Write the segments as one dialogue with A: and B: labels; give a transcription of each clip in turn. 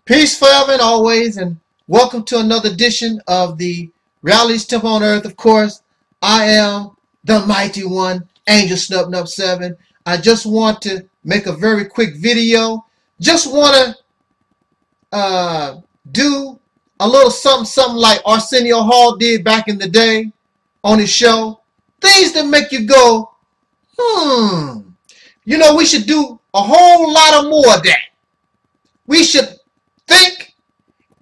A: Peace forever and always, and welcome to another edition of the Realist Temple on Earth. Of course, I am the mighty one, Angel Snub Nub 7. I just want to make a very quick video. Just want to do a little something like Arsenio Hall did back in the day on his show. Things that make you go, You know, we should do a whole lot of more of that. We should think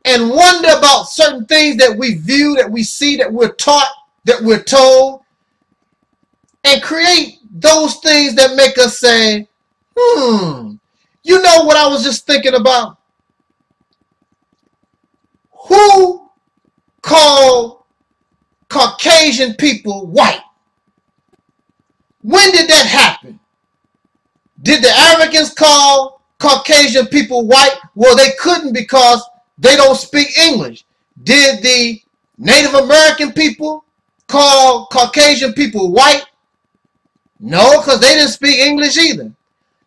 A: and wonder about certain things that we view, that we see, that we're taught, that we're told, and create those things that make us say, You know what I was just thinking about? Who called Caucasian people white? When did that happen? Did the Africans call Caucasian people white? Well, they couldn't because they don't speak English. Did the Native American people call Caucasian people white? No, because they didn't speak English either.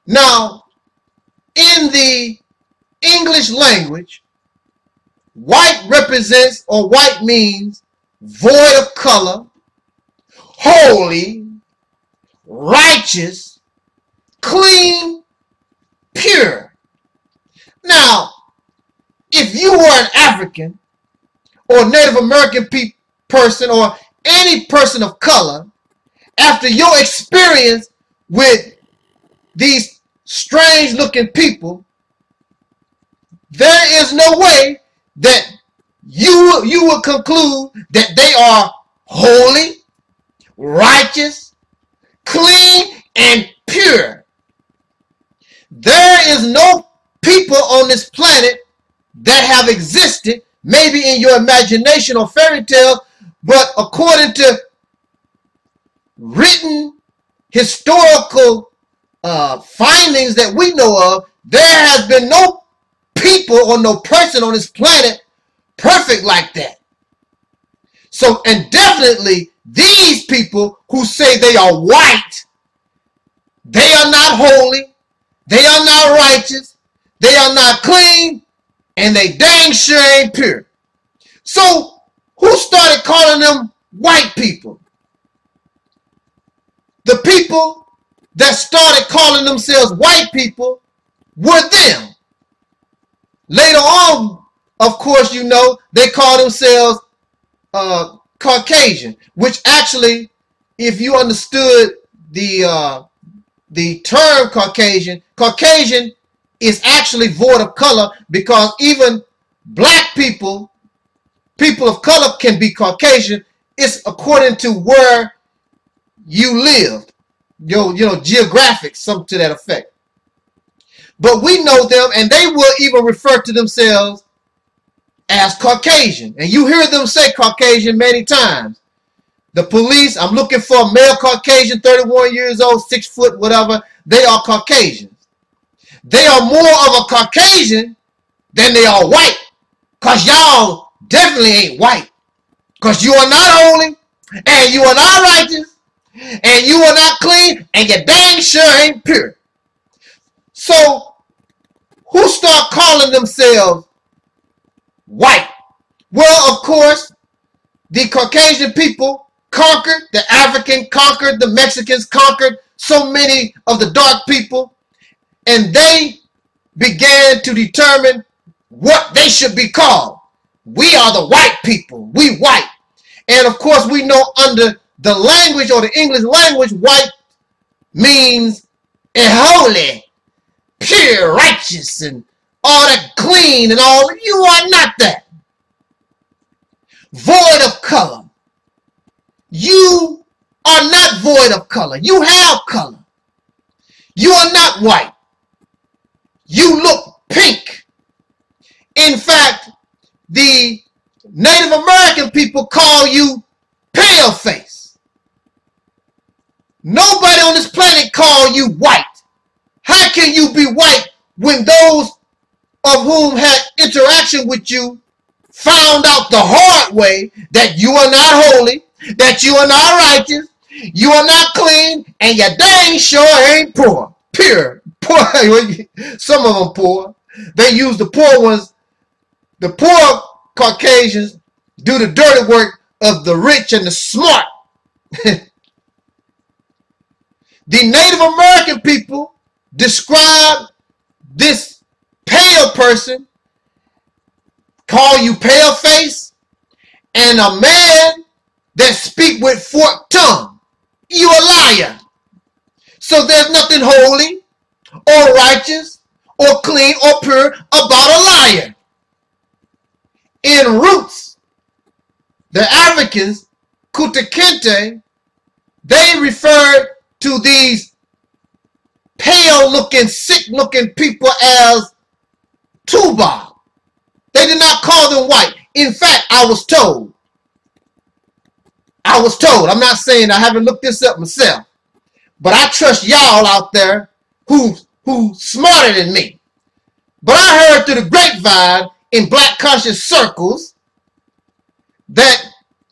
A: Now, in the English language, white represents, or white means, void of color, holy, righteous, clean, pure. Now, if you were an African or Native American person or any person of color, after your experience with these strange looking people, there is no way that you would conclude that they are holy, righteous, clean, and pure. There is no people on this planet that have existed, maybe in your imagination or fairy tales, but according to written historical findings that we know of, there has been no people or no person on this planet perfect like that. So, and definitely these people who say they are white, they are not holy, they are not righteous, they are not clean, and they dang sure ain't pure. So, who started calling them white people? The people that started calling themselves white people were them. Later on, of course, you know, they call themselves Caucasian, which actually, if you understood the term Caucasian, Caucasian is actually void of color, because even black people, people of color, can be Caucasian. It's according to where you lived, you know, geographic, something to that effect. But we know them, and they will even refer to themselves as Caucasian. And you hear them say Caucasian many times. The police, I'm looking for a male Caucasian, 31 years old, 6 foot, whatever. They are Caucasians. They are more of a Caucasian than they are white. Because y'all definitely ain't white. Because you are not holy, and you are not righteous, and you are not clean, and you dang sure ain't pure. So, who start calling themselves white? Well, of course, the Caucasian people conquered, the African conquered, the Mexicans conquered so many of the dark people, and they began to determine what they should be called. We are the white people. We white. And of course, we know under the language, or the English language, white means holy, pure, righteous, and all that, clean and all. You are not that. Void of color. You are not void of color. You have color. You are not white. You look pink. In fact, the Native American people call you pale face. Nobody on this planet call you white. How can you be white when those of whom had interaction with you found out the hard way that you are not holy, that you are not righteous, you are not clean, and you dang sure ain't poor. Pure. Poor. Some of them poor. They use the poor ones The poor Caucasians do the dirty work of the rich and the smart. The Native American people describe this pale person, call you pale face, and a man that speak with forked tongue. You a liar. So there's nothing holy or righteous or clean or pure about a liar. In roots, the Africans, Kutakente, they referred to these pale-looking, sick-looking people as Tuba. They did not call them white. In fact, I was told, I'm not saying, I haven't looked this up myself, but I trust y'all out there who smarter than me. But I heard through the grapevine in black conscious circles that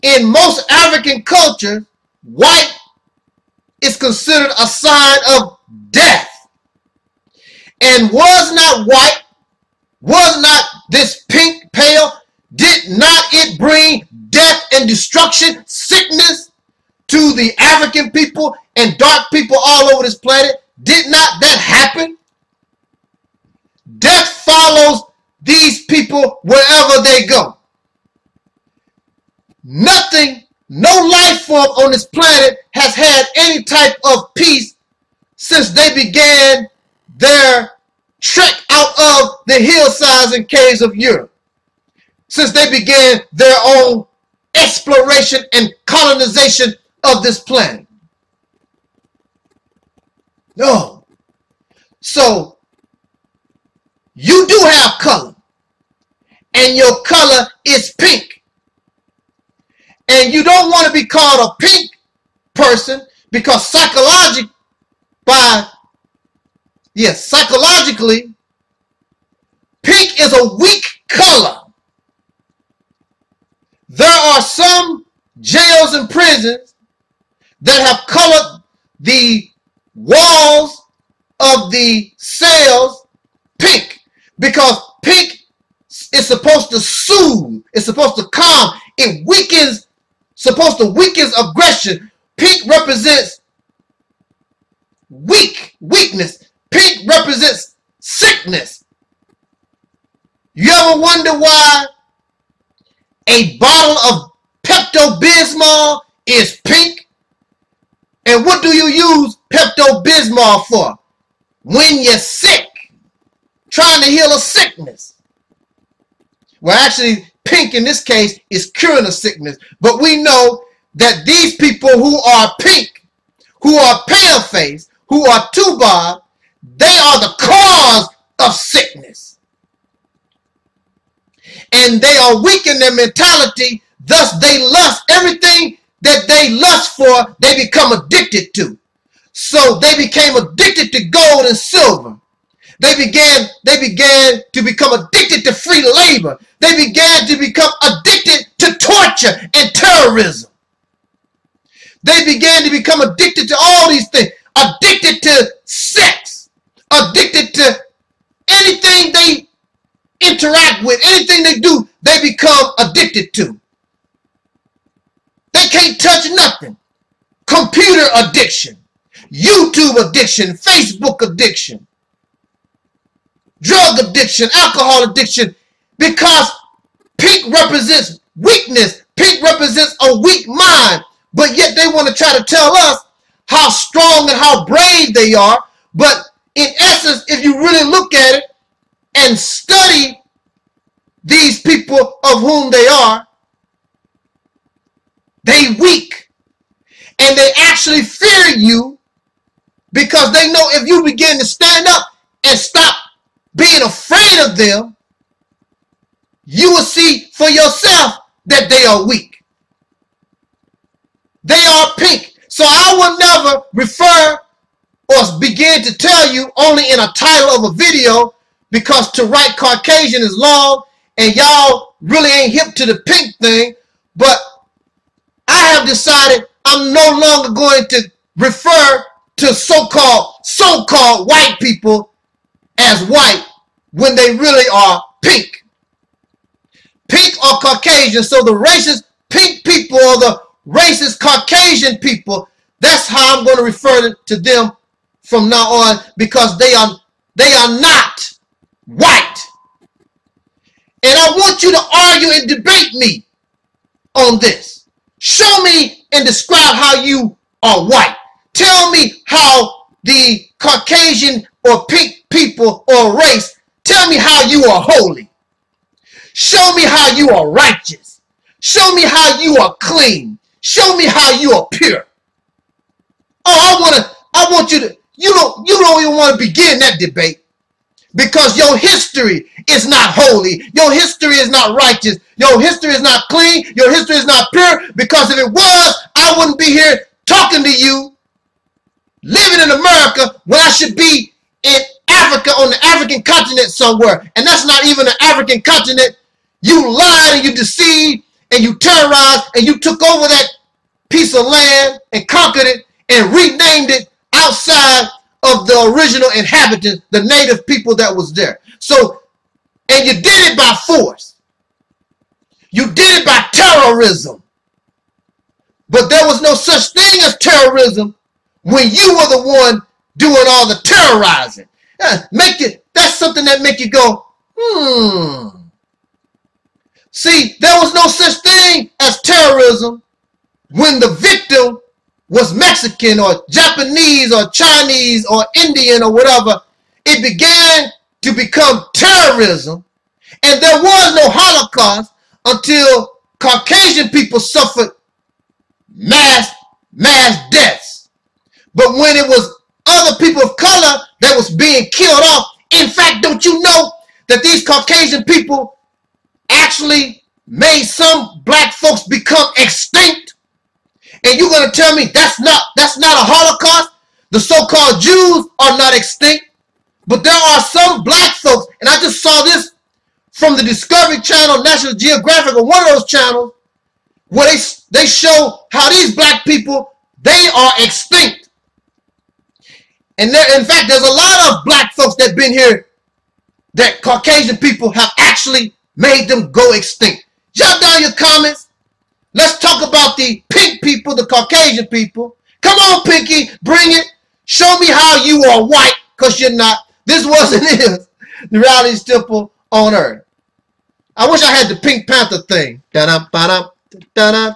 A: in most African cultures, white is considered a sign of death. And was not white, was not this pink, pale, did not it bring death and destruction, sickness to the African people and dark people all over this planet? Did not that happen? Death follows these people wherever they go. Nothing, no life form on this planet has had any type of peace since they began their trek out of the hillsides and caves of Europe. Since they began their own exploration and colonization of this planet. No. So, you do have color. And your color is pink. And you don't want to be called a pink person because psychologically, pink is a weak color. There are some jails and prisons that have colored the walls of the cells pink because pink is supposed to soothe. It's supposed to calm. It weakens, supposed to weaken aggression. Pink represents weakness. Pink represents sickness. You ever wonder why a bottle of Pepto-Bismol is pink? And what do you use Pepto-Bismol for? When you're sick, trying to heal a sickness. Well, actually, pink in this case is curing a sickness. But we know that these people who are pink, who are pale-faced, who are tuba, they are the cause of sickness. And they are weak in their mentality, thus they lust. Everything that they lust for, they become addicted to. So they became addicted to gold and silver. They began to become addicted to free labor. They began to become addicted to torture and terrorism. They began to become addicted to all these things. Addicted to sex. Addicted to anything they interact with. Anything they do, they become addicted to. They can't touch nothing. Computer addiction. YouTube addiction. Facebook addiction. Drug addiction, alcohol addiction, because pink represents weakness. Pink represents a weak mind, but yet they want to try to tell us how strong and how brave they are. But in essence, if you really look at it and study these people of whom they are, they weak. And they actually fear you because they know if you begin to stand up and stop being afraid of them, you will see for yourself that they are weak. They are pink. So I will never refer or begin to tell you only in a title of a video, because to write Caucasian is long and y'all really ain't hip to the pink thing. But I have decided I'm no longer going to refer to so-called white people as white when they really are pink. pink or Caucasian. So the racist pink people or the racist Caucasian people, that's how I'm going to refer to them from now on, because they are not white. And I want you to argue and debate me on this. Show me and describe how you are white. Tell me how the Caucasian or pink people or race, tell me how you are holy. Show me how you are righteous. Show me how you are clean. Show me how you are pure. Oh, I want you to, you don't even want to begin that debate, because your history is not holy. Your history is not righteous. Your history is not clean. Your history is not pure, because if it was, I wouldn't be here talking to you, living in America, when I should be in Africa, on the African continent somewhere. And that's not even an African continent. You lied and you deceived and you terrorized and you took over that piece of land and conquered it and renamed it outside of the original inhabitants, the native people that was there. So, and you did it by force. You did it by terrorism. But there was no such thing as terrorism when you were the one doing all the terrorizing. That's something that make you go, See, there was no such thing as terrorism when the victim was Mexican or Japanese or Chinese or Indian or whatever. It began to become terrorism, and there was no Holocaust until Caucasian people suffered mass deaths. But when it was other people of color that was being killed off, in fact, don't you know that these Caucasian people actually made some black folks become extinct? And you're going to tell me that's not a Holocaust? The so-called Jews are not extinct, but there are some black folks, and I just saw this from the Discovery Channel, National Geographic, or one of those channels, where they show how these black people, they are extinct. And in fact, there's a lot of black folks that been here that Caucasian people have actually made them go extinct. Jot down your comments. Let's talk about the pink people, the Caucasian people. Come on, Pinky, bring it. Show me how you are white, because you're not. This was and is the Reality Temple on Earth. I wish I had the Pink Panther thing. Da-dum, ba-dum, da-dum.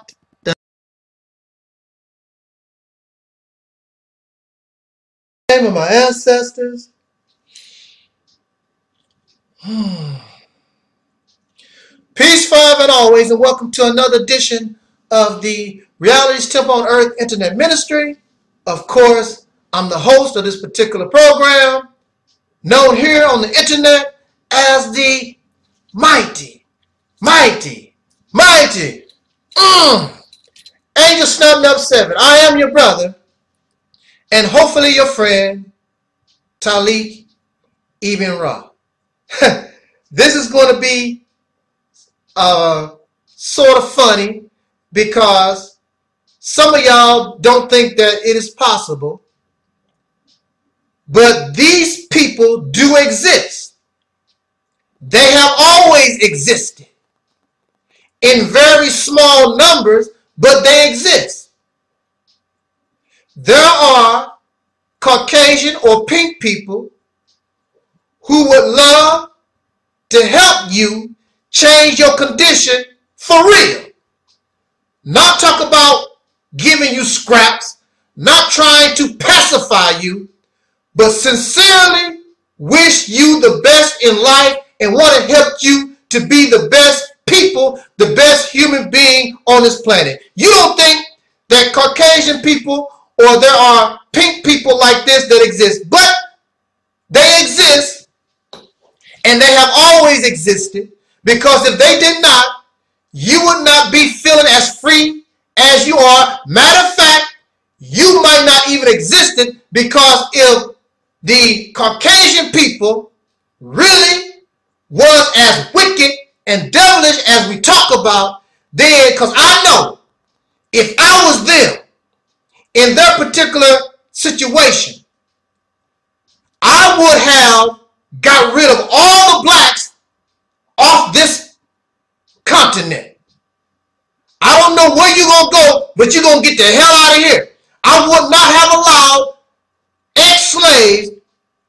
A: Name of my ancestors. Peace, five, and always, and welcome to another edition of the Reality Temple on Earth Internet Ministry. Of course, I'm the host of this particular program, known here on the internet as the mighty Angel Snub 7. I am your brother, and hopefully your friend, Taalik Ibn'rad. This is going to be sort of funny, because some of y'all don't think that it is possible, but these people do exist. They have always existed in very small numbers, but they exist. There are Caucasian or pink people who would love to help you change your condition for real. Not talk about giving you scraps, not trying to pacify you, but sincerely wish you the best in life and want to help you to be the best people, the best human being on this planet. You don't think that Caucasian people or there are pink people like this that exist, but they exist, and they have always existed, because if they did not, you would not be feeling as free as you are. Matter of fact, you might not even exist, because if the Caucasian people really was as wicked and devilish as we talk about, then, because I know if I was them in their particular situation, I would have got rid of all the blacks off this continent. I don't know where you're going to go, but you're going to get the hell out of here. I would not have allowed ex-slaves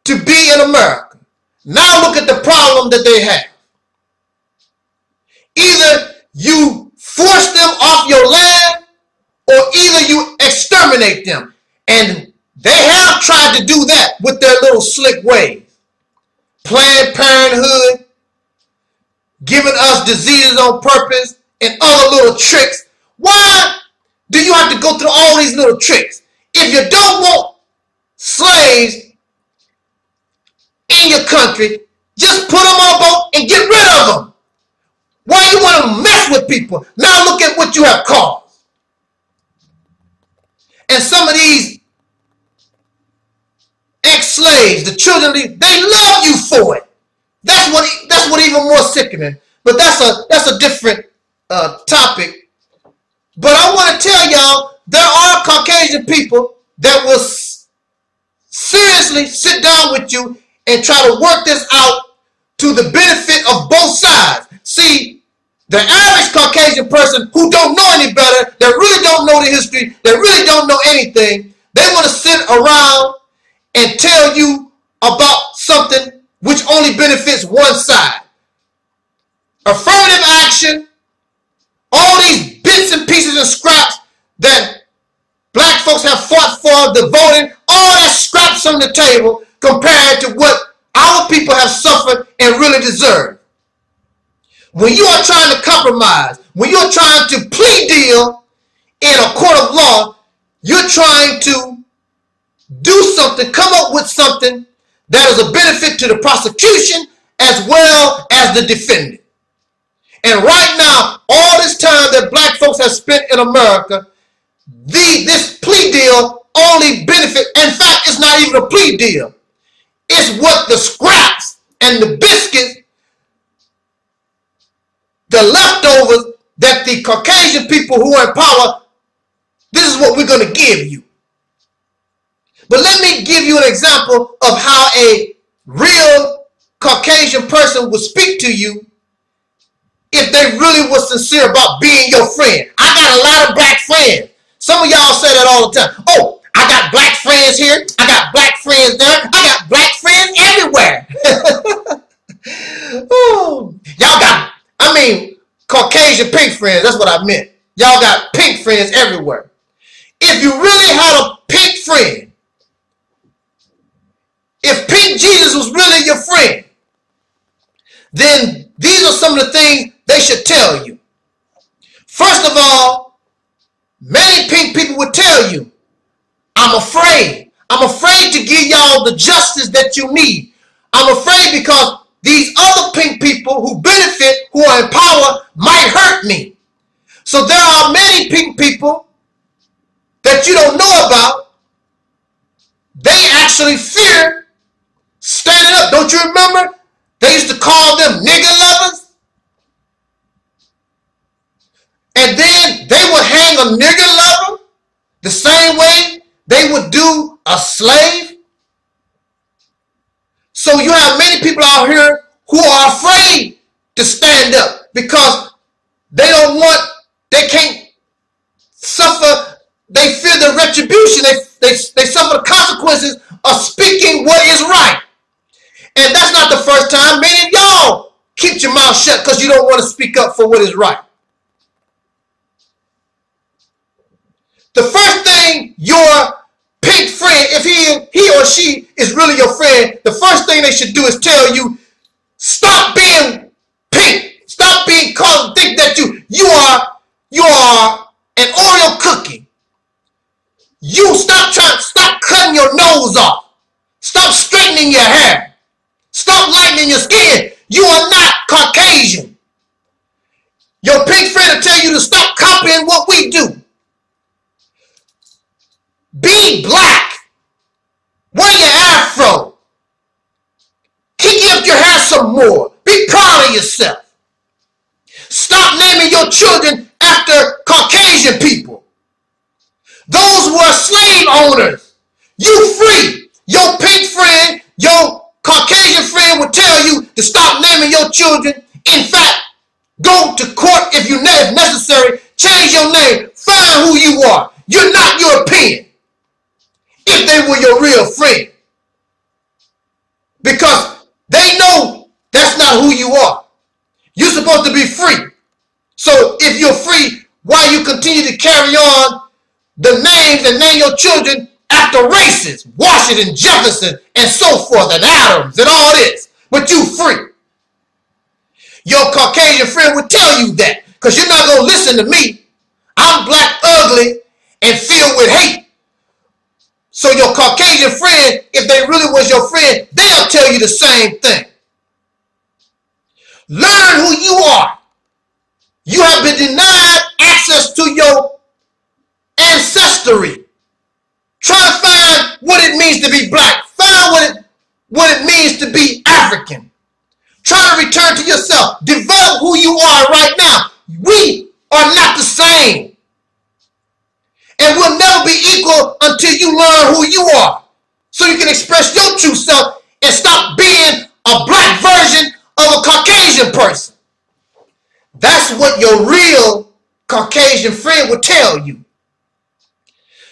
A: to be in America. Now look at the problem that they have. Either you force them off your land, or either you exterminate them. And they have tried to do that with their little slick ways. Planned Parenthood, giving us diseases on purpose, and other little tricks. Why do you have to go through all these little tricks? If you don't want slaves in your country, just put them on a boat and get rid of them. Why you want to mess with people? Now look at what you have caused. And some of these ex-slaves, the children, they love you for it. That's what even more sickening. But that's a different topic. But I want to tell y'all, there are Caucasian people that will seriously sit down with you and try to work this out to the benefit of both sides. See, the average Caucasian person who don't know any better, that really don't know the history, that really don't know anything, they want to sit around and tell you about something which only benefits one side. Affirmative action, all these bits and pieces and scraps that black folks have fought for, the voting, all that scraps on the table compared to what our people have suffered and really deserve. When you are trying to compromise, when you're trying to plea deal in a court of law, you're trying to do something, come up with something that is a benefit to the prosecution as well as the defendant. And right now, all this time that black folks have spent in America, this plea deal only benefit. In fact, it's not even a plea deal. It's what the scraps and the biscuits, the leftovers that the Caucasian people who are in power, this is what we're going to give you. But let me give you an example of how a real Caucasian person would speak to you if they really were sincere about being your friend. I got a lot of black friends. Some of y'all say that all the time. Oh, I got black friends here. I got black friends there. I got black friends everywhere. Oh, y'all got, Caucasian pink friends. That's what I meant. Y'all got pink friends everywhere. If you really had a pink friend, if Pink Jesus was really your friend, then these are some of the things they should tell you. First of all, many pink people would tell you, I'm afraid. I'm afraid to give y'all the justice that you need. I'm afraid because these other pink people who benefit, who are in power, might hurt me. So there are many pink people that you don't know about. They actually fear standing up. Don't you remember? They used to call them nigger lovers. And then they would hang a nigger lover the same way they would do a slave. So you have many people out here who are afraid to stand up because they don't want, they can't suffer, they fear the retribution, they suffer the consequences of speaking what is right. And that's not the first time. Many of y'all keep your mouth shut because you don't want to speak up for what is right. The first thing your pink friend, if he or she is really your friend, the first thing they should do is tell you, stop being pink. Stop being called, think that you are an Oreo cookie. You stop cutting your nose off. Stop straightening your hair. Stop lightening your skin. You are not Caucasian. Your pink friend will tell you to stop copying what we do. Be black. Wear your afro. Kick up your hair some more. Be proud of yourself. Stop naming your children after Caucasian people. Those who are slave owners. You free. Your pink friend, your Caucasian friend will tell you to stop naming your children. In fact, go to court if if necessary, change your name. Find who you are. You're not European. If they were your real friend. Because they know that's not who you are. You're supposed to be free. So if you're free, why you continue to carry on the names and name your children after races, Washington, Jefferson, and so forth, and Adams, and all this, but you free? Your Caucasian friend would tell you that, because you're not going to listen to me. I'm black, ugly, and filled with hate. So your Caucasian friend, if they really was your friend, they'll tell you the same thing. Learn who you are. You have been denied access to your ancestry. Try to find what it means to be black. Find what it means to be African. Try to return to yourself. Develop who you are right now. We are not the same. And we'll never be equal until you learn who you are. So you can express your true self and stop being a black version of a Caucasian person. That's what your real Caucasian friend would tell you.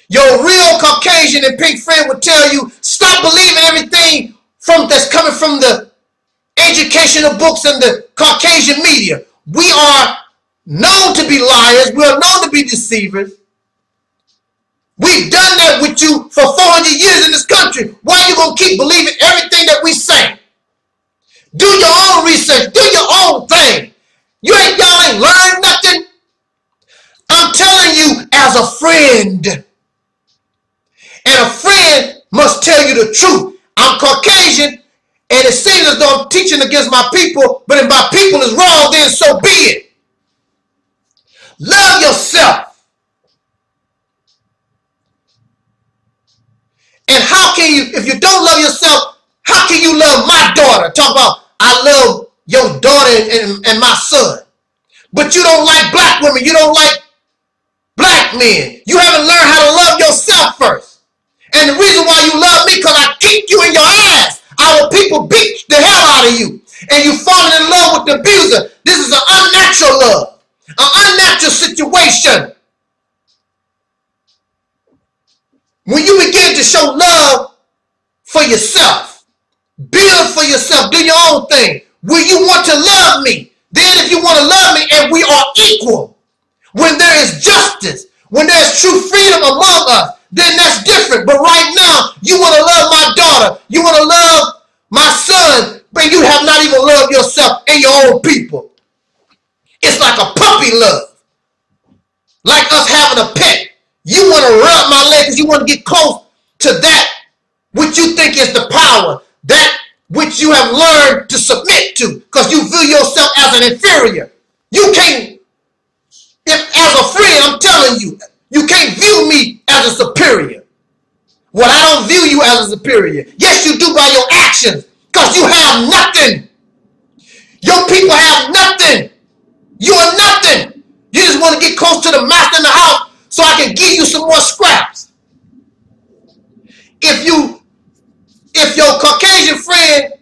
A: Your real Caucasian and pink friend would tell you, stop believing everything that's coming from the educational books and the Caucasian media. We are known to be liars. We are known to be deceivers. We've done that with you for 400 years in this country. Why are you going to keep believing everything that we say? Do your own research. Do your own thing. Y'all ain't learned nothing. I'm telling you as a friend. And a friend must tell you the truth. I'm Caucasian, and it seems as though I'm teaching against my people, but if my people is wrong, then so be it. Love yourself. And how can you, if you don't love yourself, how can you love my daughter? Talk about, I love your daughter and my son. But you don't like black women. You don't like black men. You haven't learned how to love yourself first. And the reason why you love me, because I kick you in your ass. Our people beat the hell out of you. And you falling in love with the abuser. This is an unnatural love. An unnatural situation. When you begin to show love for yourself, build for yourself, do your own thing. Will you want to love me? Then if you want to love me and we are equal, when there is justice, when there is true freedom among us, then that's different. But right now, you want to love my daughter, you want to love my son, but you have not even loved yourself and your own people. It's like a puppy love. Like us having a pet. You want to rub my leg because you want to get close to that which you think is the power, that which you have learned to submit to, because you view yourself as an inferior. You can't, as a friend, I'm telling you, you can't view me as a superior. Well, I don't view you as a superior. Yes, you do by your actions, because you have nothing. Your people have nothing. You are nothing. You just want to get close to the master in the house so I can give you some more scraps. If your Caucasian friend,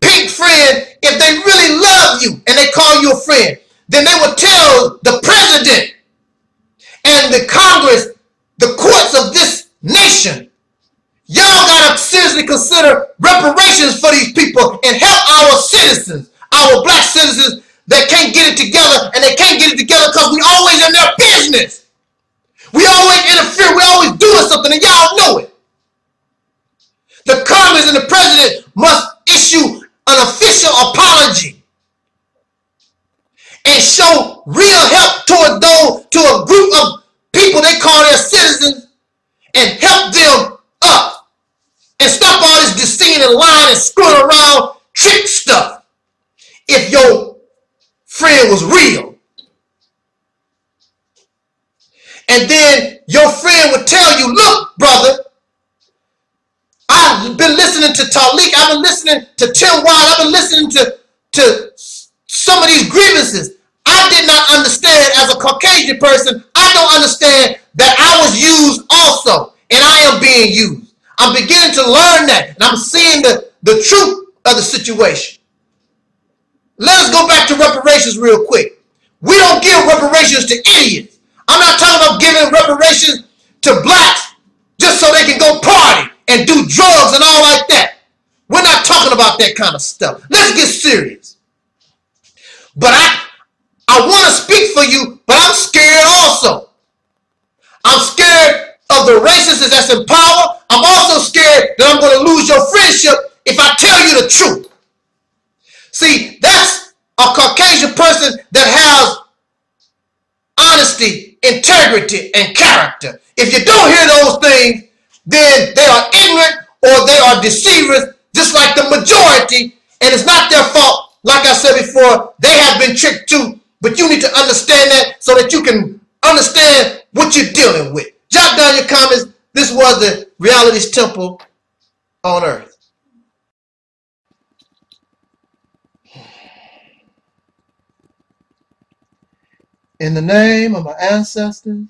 A: pink friend, if they really love you and they call you a friend, then they will tell the president and the Congress, the courts of this nation, y'all gotta seriously consider reparations for these people and help our citizens, our black citizens that can't get it together, and they can't get it together because we always in their business. We always interfere, we always doing something, and y'all know it. The Congress and the president must issue an official apology and show real help toward those, to a group of people they call their citizens, and help them up and stop all this deceit and lying and screwing around trick stuff. If your friend was real, and then your friend would tell you, look, brother, I've been listening to Taalik, I've been listening to Tim Wild, I've been listening to some of these grievances. I did not understand, as a Caucasian person, I don't understand that I was used also, and I am being used. I'm beginning to learn that, and I'm seeing the truth of the situation. Let us go back to reparations real quick. We don't give reparations to idiots. I'm not talking about giving reparations to blacks just so they can go party and do drugs and all like that. We're not talking about that kind of stuff. Let's get serious. But I want to speak for you, but I'm scared also. I'm scared of the racists that's in power. I'm also scared that I'm going to lose your friendship if I tell you the truth. See, that's a Caucasian person that has honesty, integrity, and character. If you don't hear those things, then they are ignorant or they are deceivers, just like the majority, and it's not their fault. Like I said before, they have been tricked too, but you need to understand that so that you can understand what you're dealing with. Jot down your comments. This was the Reality's Temple on Earth. In the name of my ancestors,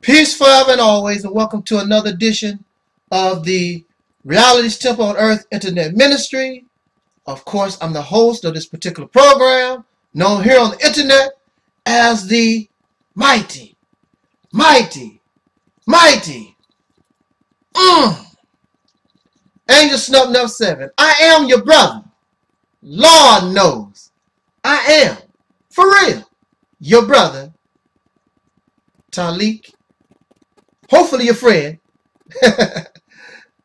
A: peace forever and always, and welcome to another edition of the Reality's Temple on Earth Internet Ministry. Of course, I'm the host of this particular program, known here on the internet as the Mighty Angel Snub 7. I am your brother. Lord knows. I am, for real, your brother, Taalik. Hopefully your friend,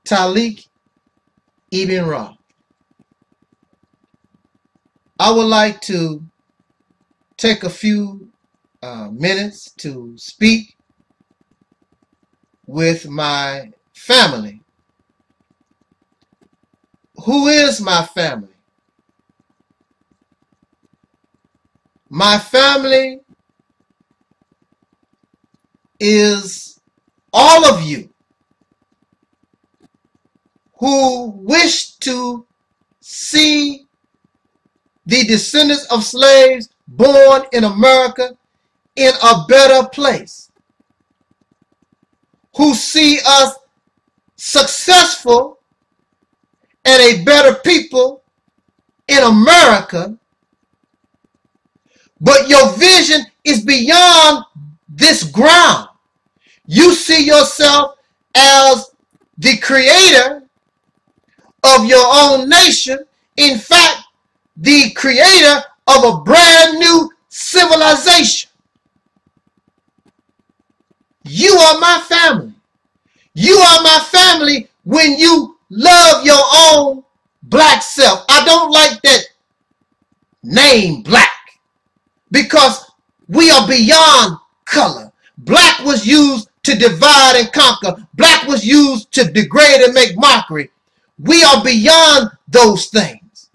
A: Taalik Ibn'rad. I would like to take a few minutes to speak with my family. Who is my family? My family is all of you who wish to see the descendants of slaves born in America in a better place, who see us successful and a better people in America, but your vision is beyond this ground. You see yourself as the creator of your own nation. In fact, the creator of a brand new civilization. You are my family. You are my family when you love your own black self. I don't like that name black because we are beyond color. Black was used to divide and conquer. Black was used to degrade and make mockery. We are beyond those things.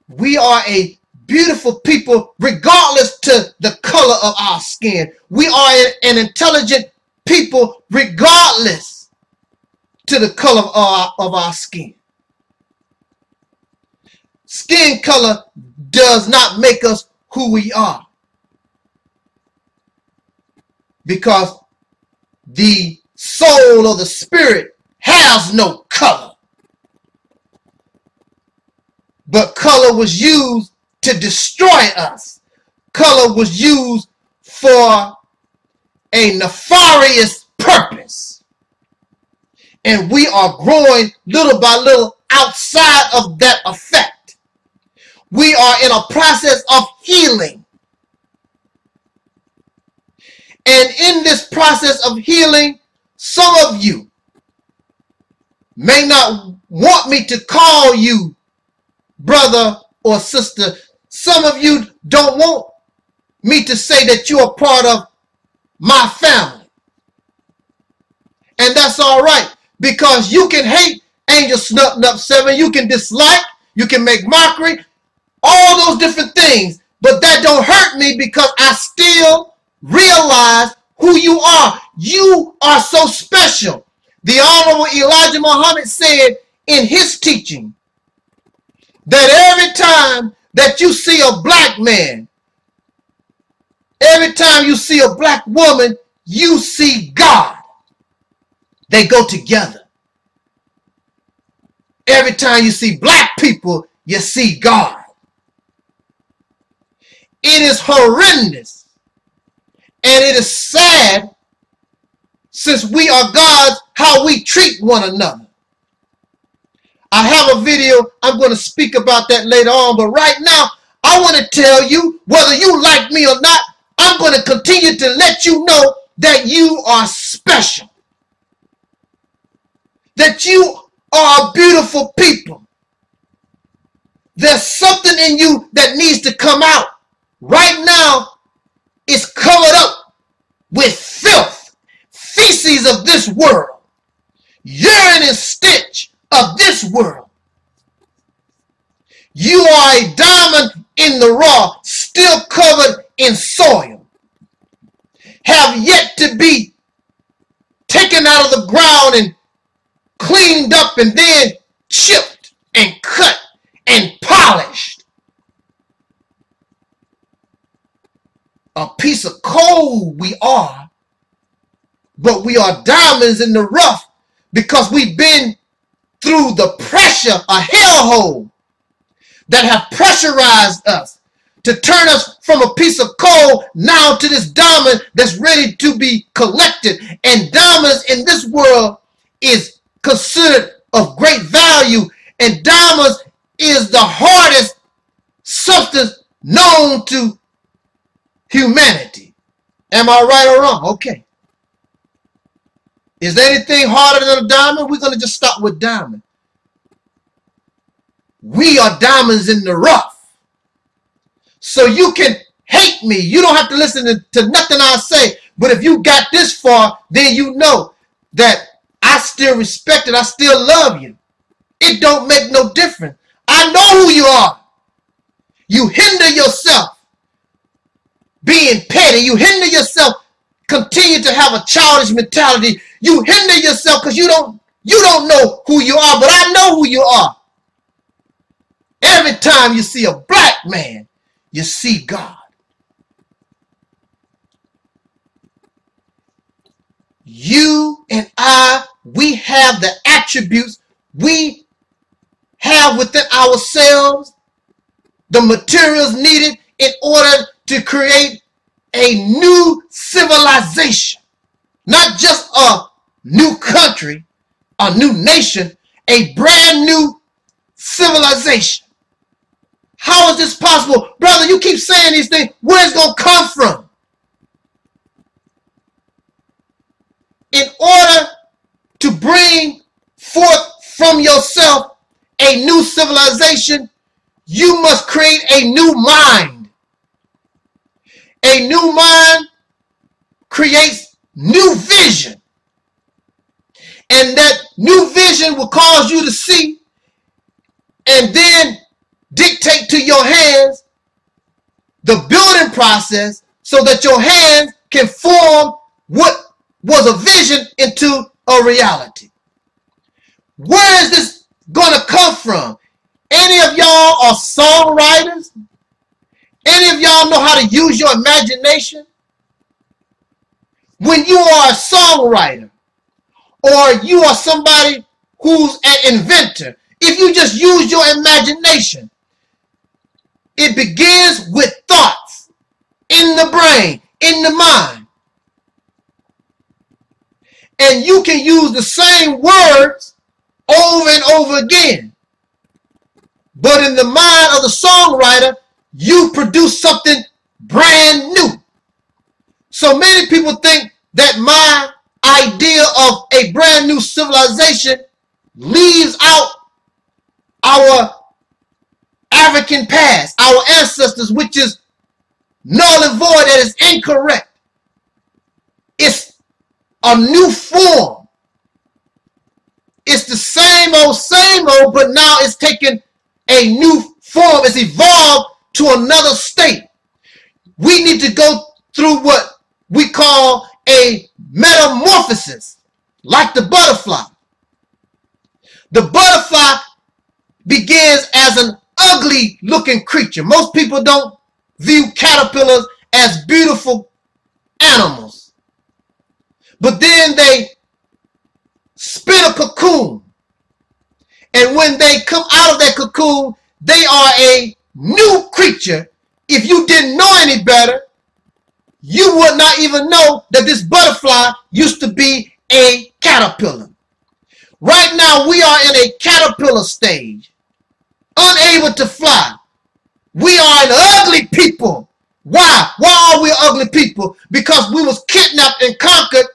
A: We are a beautiful people regardless to the color of our skin. We are an intelligent people regardless to the color of our skin. Skin color does not make us who we are, because the soul or the spirit has no color. But color was used to destroy us. Color was used for a nefarious purpose. And we are growing little by little outside of that effect. We are in a process of healing. And in this process of healing, some of you may not want me to call you brother or sister. Some of you don't want me to say that you are part of my family. And that's all right, because you can hate Angel Snub 7, you can dislike, you can make mockery, all those different things, but that don't hurt me because I still realize who you are. You are so special. The Honorable Elijah Muhammad said in his teaching that every time that you see a black man, every time you see a black woman, you see God. They go together. Every time you see black people, you see God. It is horrendous. And it is sad, since we are gods, how we treat one another. I have a video, I'm going to speak about that later on, but right now, I want to tell you, whether you like me or not, I'm going to continue to let you know that you are special. That you are a beautiful people. There's something in you that needs to come out. Right now, it's covered up with filth, feces of this world, urine and stench of this world. You are a diamond in the raw, still covered in soil, have yet to be taken out of the ground and cleaned up and then chipped and cut and polished. A piece of coal we are, but we are diamonds in the rough because we've been through the pressure, a hellhole that have pressurized us to turn us from a piece of coal now to this diamond that's ready to be collected. And diamonds in this world is considered of great value, and diamonds is the hardest substance known to humanity. Am I right or wrong? Okay. Is there anything harder than a diamond? We're going to just stop with diamond. We are diamonds in the rough. So you can hate me. You don't have to listen to nothing I say. But if you got this far, then you know that I still respect it. I still love you. It don't make no difference. I know who you are. You hinder yourself being petty. You hinder yourself continue to have a childish mentality. You hinder yourself because you don't know who you are, but I know who you are. Every time you see a black man, you see God. You and I, we have the attributes, we have within ourselves the materials needed in order to create a new civilization. Not just a new country, a new nation, a brand new civilization. How is this possible? Brother, you keep saying these things. Where's it going to come from? In order to bring forth from yourself a new civilization, you must create a new mind. A new mind creates new vision. And that new vision will cause you to see and then dictate to your hands the building process so that your hands can form what was a vision into a reality. Where is this going to come from? Any of y'all are songwriters? Any of y'all know how to use your imagination? When you are a songwriter or you are somebody who's an inventor, if you just use your imagination, it begins with thoughts in the brain, in the mind. And you can use the same words over and over again. But in the mind of the songwriter, you produce something brand new. So many people think that my idea of a brand new civilization leaves out our African past, our ancestors, which is null and void, that is incorrect. It's a new form. It's the same old, but now it's taken a new form. It's evolved to another state. We need to go through what we call a metamorphosis, like the butterfly. The butterfly begins as an ugly looking creature. Most people don't view caterpillars as beautiful animals. But then they spin a cocoon And when they come out of that cocoon, they are a new creature. If you didn't know any better, you would not even know that this butterfly used to be a caterpillar. Right now, we are in a caterpillar stage, unable to fly. We are an ugly people. Why? Why are we ugly people? Because we was kidnapped and conquered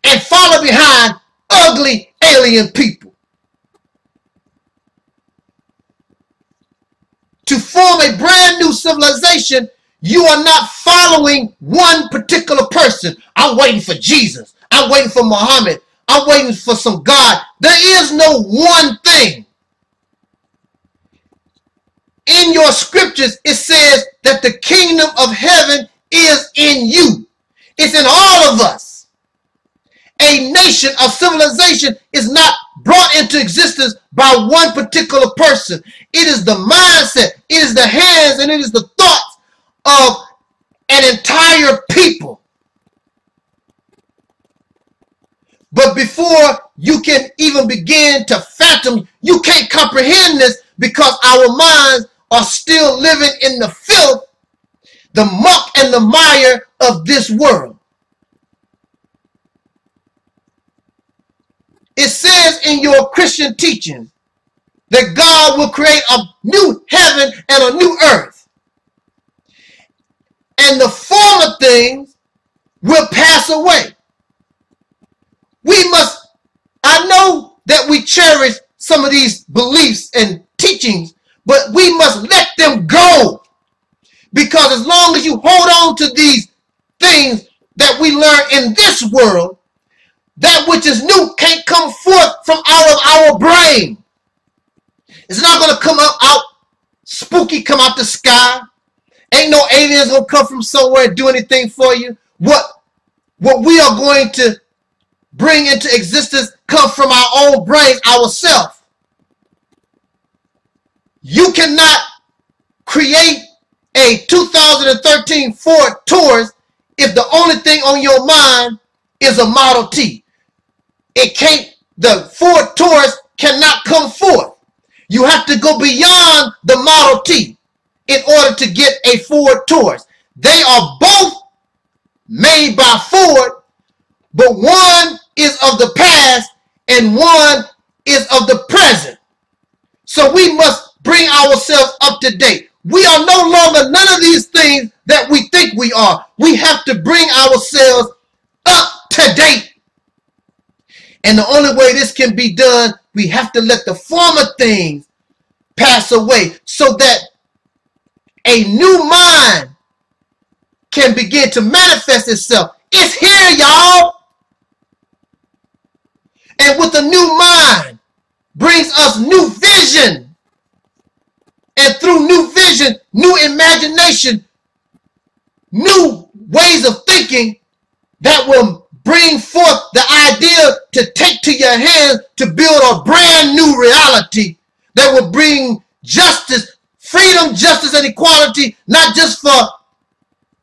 A: and followed behind ugly alien people. To form a brand new civilization, you are not following one particular person. I'm waiting for Jesus. I'm waiting for Muhammad. I'm waiting for some God. There is no one thing. In your scriptures, it says that the kingdom of heaven is in you. It's in all of us. A nation of civilization is not brought into existence by one particular person. It is the mindset, it is the hands, and it is the thoughts of an entire people. But before you can even begin to fathom, you can't comprehend this because our minds are still living in the filth, the muck and the mire of this world. It says in your Christian teachings that God will create a new heaven and a new earth. And the former things will pass away. We must, I know that we cherish some of these beliefs and teachings, but we must let them go. Because as long as you hold on to these things that we learn in this world, that which is new can't come forth from out of our brain. It's not going to come up out spooky, come out the sky. Ain't no aliens going to come from somewhere and do anything for you. What we are going to bring into existence come from our own brains, ourselves. You cannot create a 2013 Ford Taurus if the only thing on your mind is a Model T. It can't, the Ford Taurus cannot come forth. You have to go beyond the Model T in order to get a Ford Taurus. They are both made by Ford, but one is of the past and one is of the present. So we must bring ourselves up to date. We are no longer none of these things that we think we are. We have to bring ourselves up to date. And the only way this can be done, we have to let the former things pass away so that a new mind can begin to manifest itself. It's here, y'all. And with a new mind brings us new vision. And through new vision, new imagination, new ways of thinking that will bring forth the idea to take to your hands to build a brand new reality that will bring justice, freedom, justice, and equality, not just for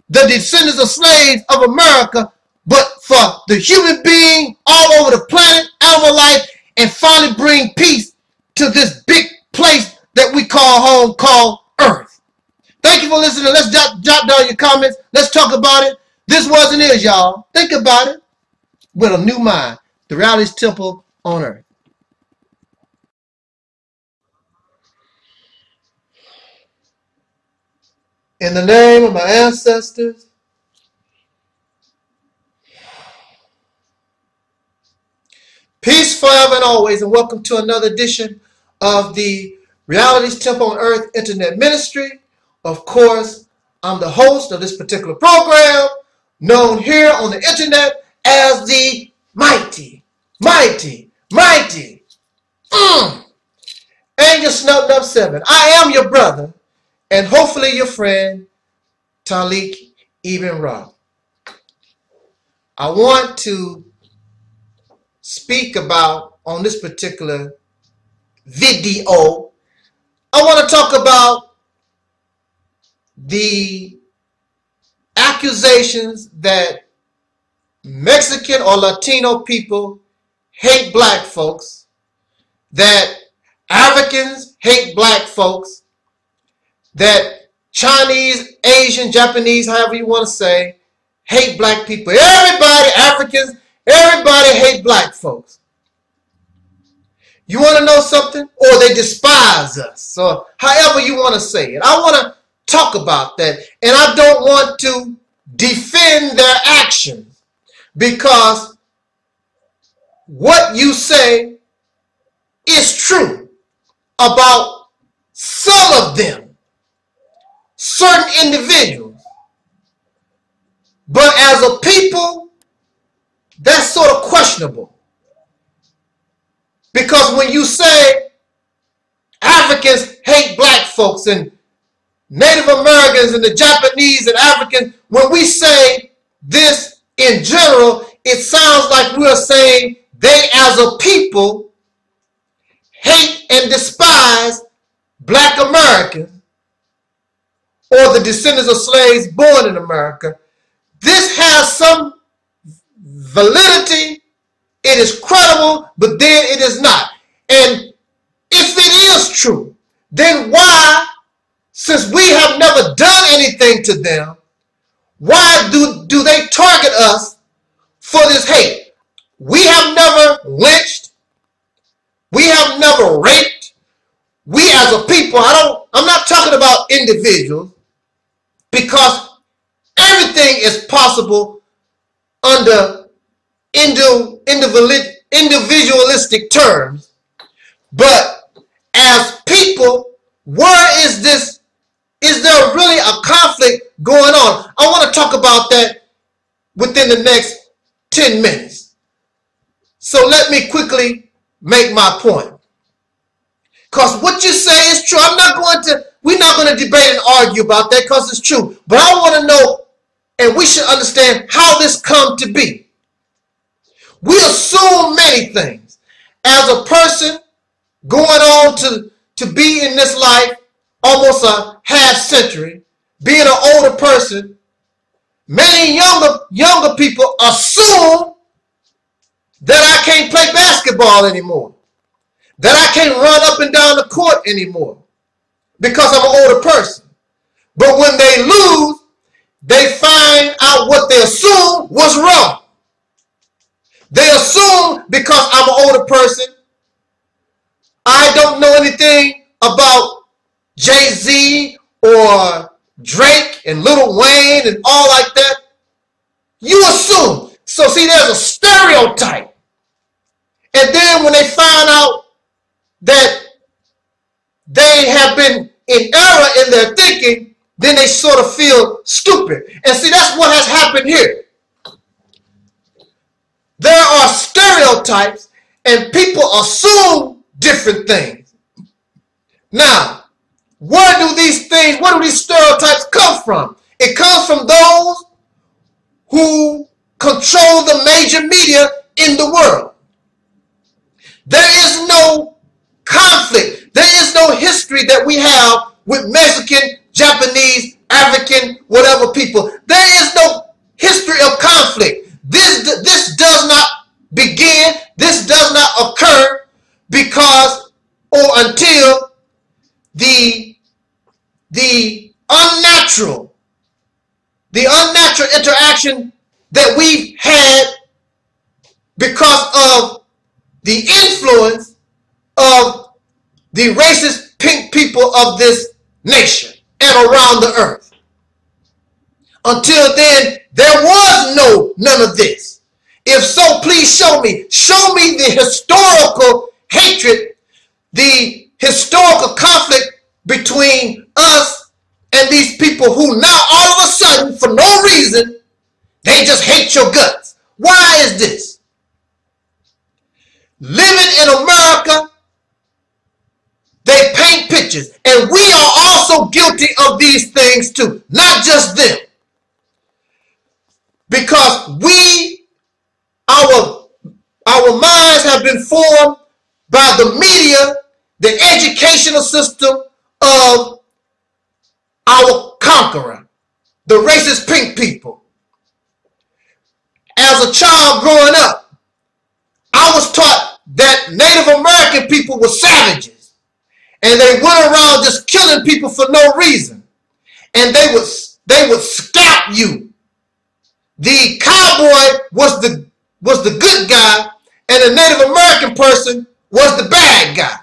A: the descendants of slaves of America, but for the human being all over the planet, animal life, and finally bring peace to this big place that we call home, called Earth. Thank you for listening. Let's jot down your comments. Let's talk about it. This was and is, y'all. Think about it. With a new mind, the Realist Temple on Earth. In the name of my ancestors, peace forever and always, and welcome to another edition of the Realist Temple on Earth Internet Ministry. Of course, I'm the host of this particular program, known here on the internet as the mighty Angel Snubbed Up 7. I am your brother, and hopefully your friend, Taalik Ibn'rad. I want to speak about, on this particular video, I want to talk about the accusations that Mexican or Latino people hate black folks, that Africans hate black folks, that Chinese, Asian, Japanese, however you want to say, hate black people. Everybody, Africans, everybody hate black folks. You want to know something? Or they despise us, or however you want to say it. I want to talk about that, and I don't want to defend their actions, because what you say is true about some of them, certain individuals. But as a people, that's sort of questionable. Because when you say Africans hate black folks and Native Americans and the Japanese and Africans, when we say this in general, it sounds like we are saying they as a people hate and despise black Americans or the descendants of slaves born in America. This has some validity. It is credible, but then it is not. And if it is true, then why, since we have never done anything to them, why do they target us for this hate? We have never lynched. We have never raped. We as a people, I'm not talking about individuals, because everything is possible under individualistic terms. But as people, where is this? Is there really a conflict going on? I want to talk about that within the next 10 minutes. So let me quickly make my point. Because what you say is true. We're not going to debate and argue about that, because it's true. But I want to know, and we should understand how this come to be. We assume many things. As a person going on to be in this life almost a half century, being an older person, many younger people assume that I can't play basketball anymore, that I can't run up and down the court anymore because I'm an older person. But when they lose, they find out what they assumed was wrong. They assume because I'm an older person, I don't know anything about Jay-Z or Drake and Lil Wayne and all like that. You assume. So see, there's a stereotype. And then when they find out that they have been in error in their thinking, then they sort of feel stupid. And see, that's what has happened here. There are stereotypes, and people assume different things. Now, where do these stereotypes come from? It comes from those who control the major media in the world. There is no conflict. There is no history that we have with Mexican, Japanese, African, whatever people. There is no history of conflict. This does not begin, this does not occur because or until the unnatural interaction that we've had because of the influence of the racist pink people of this nation and around the earth. Until then, there was none of this. If so, please show me. Show me the historical hatred, the historical conflict between us and these people who now all of a sudden, for no reason, they just hate your guts. Why is this? Living in America, they paint pictures. And we are also guilty of these things too. Not just them. Because our minds have been formed by the media, the educational system of our conqueror, the racist pink people. As a child growing up, I was taught that Native American people were savages. and they went around just killing people for no reason. And they would scalp you. The cowboy was the good guy, and the Native American person was the bad guy.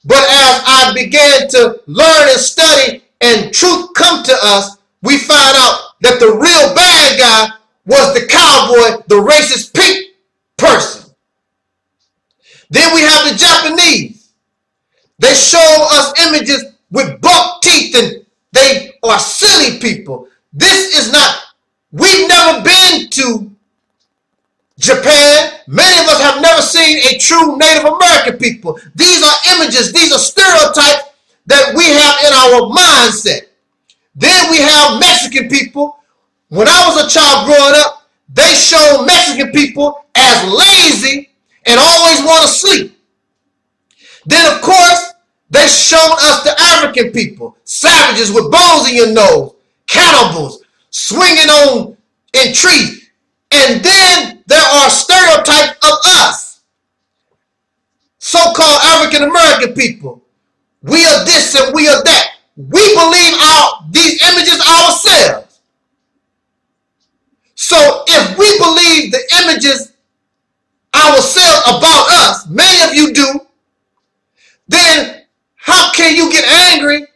A: But as I began to learn and study and truth come to us, we find out that the real bad guy was the cowboy, the racist pink person. Then we have the Japanese. They show us images with buck teeth, and they are silly people. This is not, we've never been to Japan. Many of us have never seen a true Native American people. These are images, these are stereotypes that we have in our mindset. Then we have Mexican people. When I was a child growing up, they showed Mexican people as lazy and always want to sleep. Then, of course, they showed us the African people, savages with bones in your nose, cannibals, swinging on in trees. And then there are stereotypes of us, so-called African American people. We are this and we are that. We believe these images ourselves. So if we believe the images ourselves about us, many of you do, then how can you get angry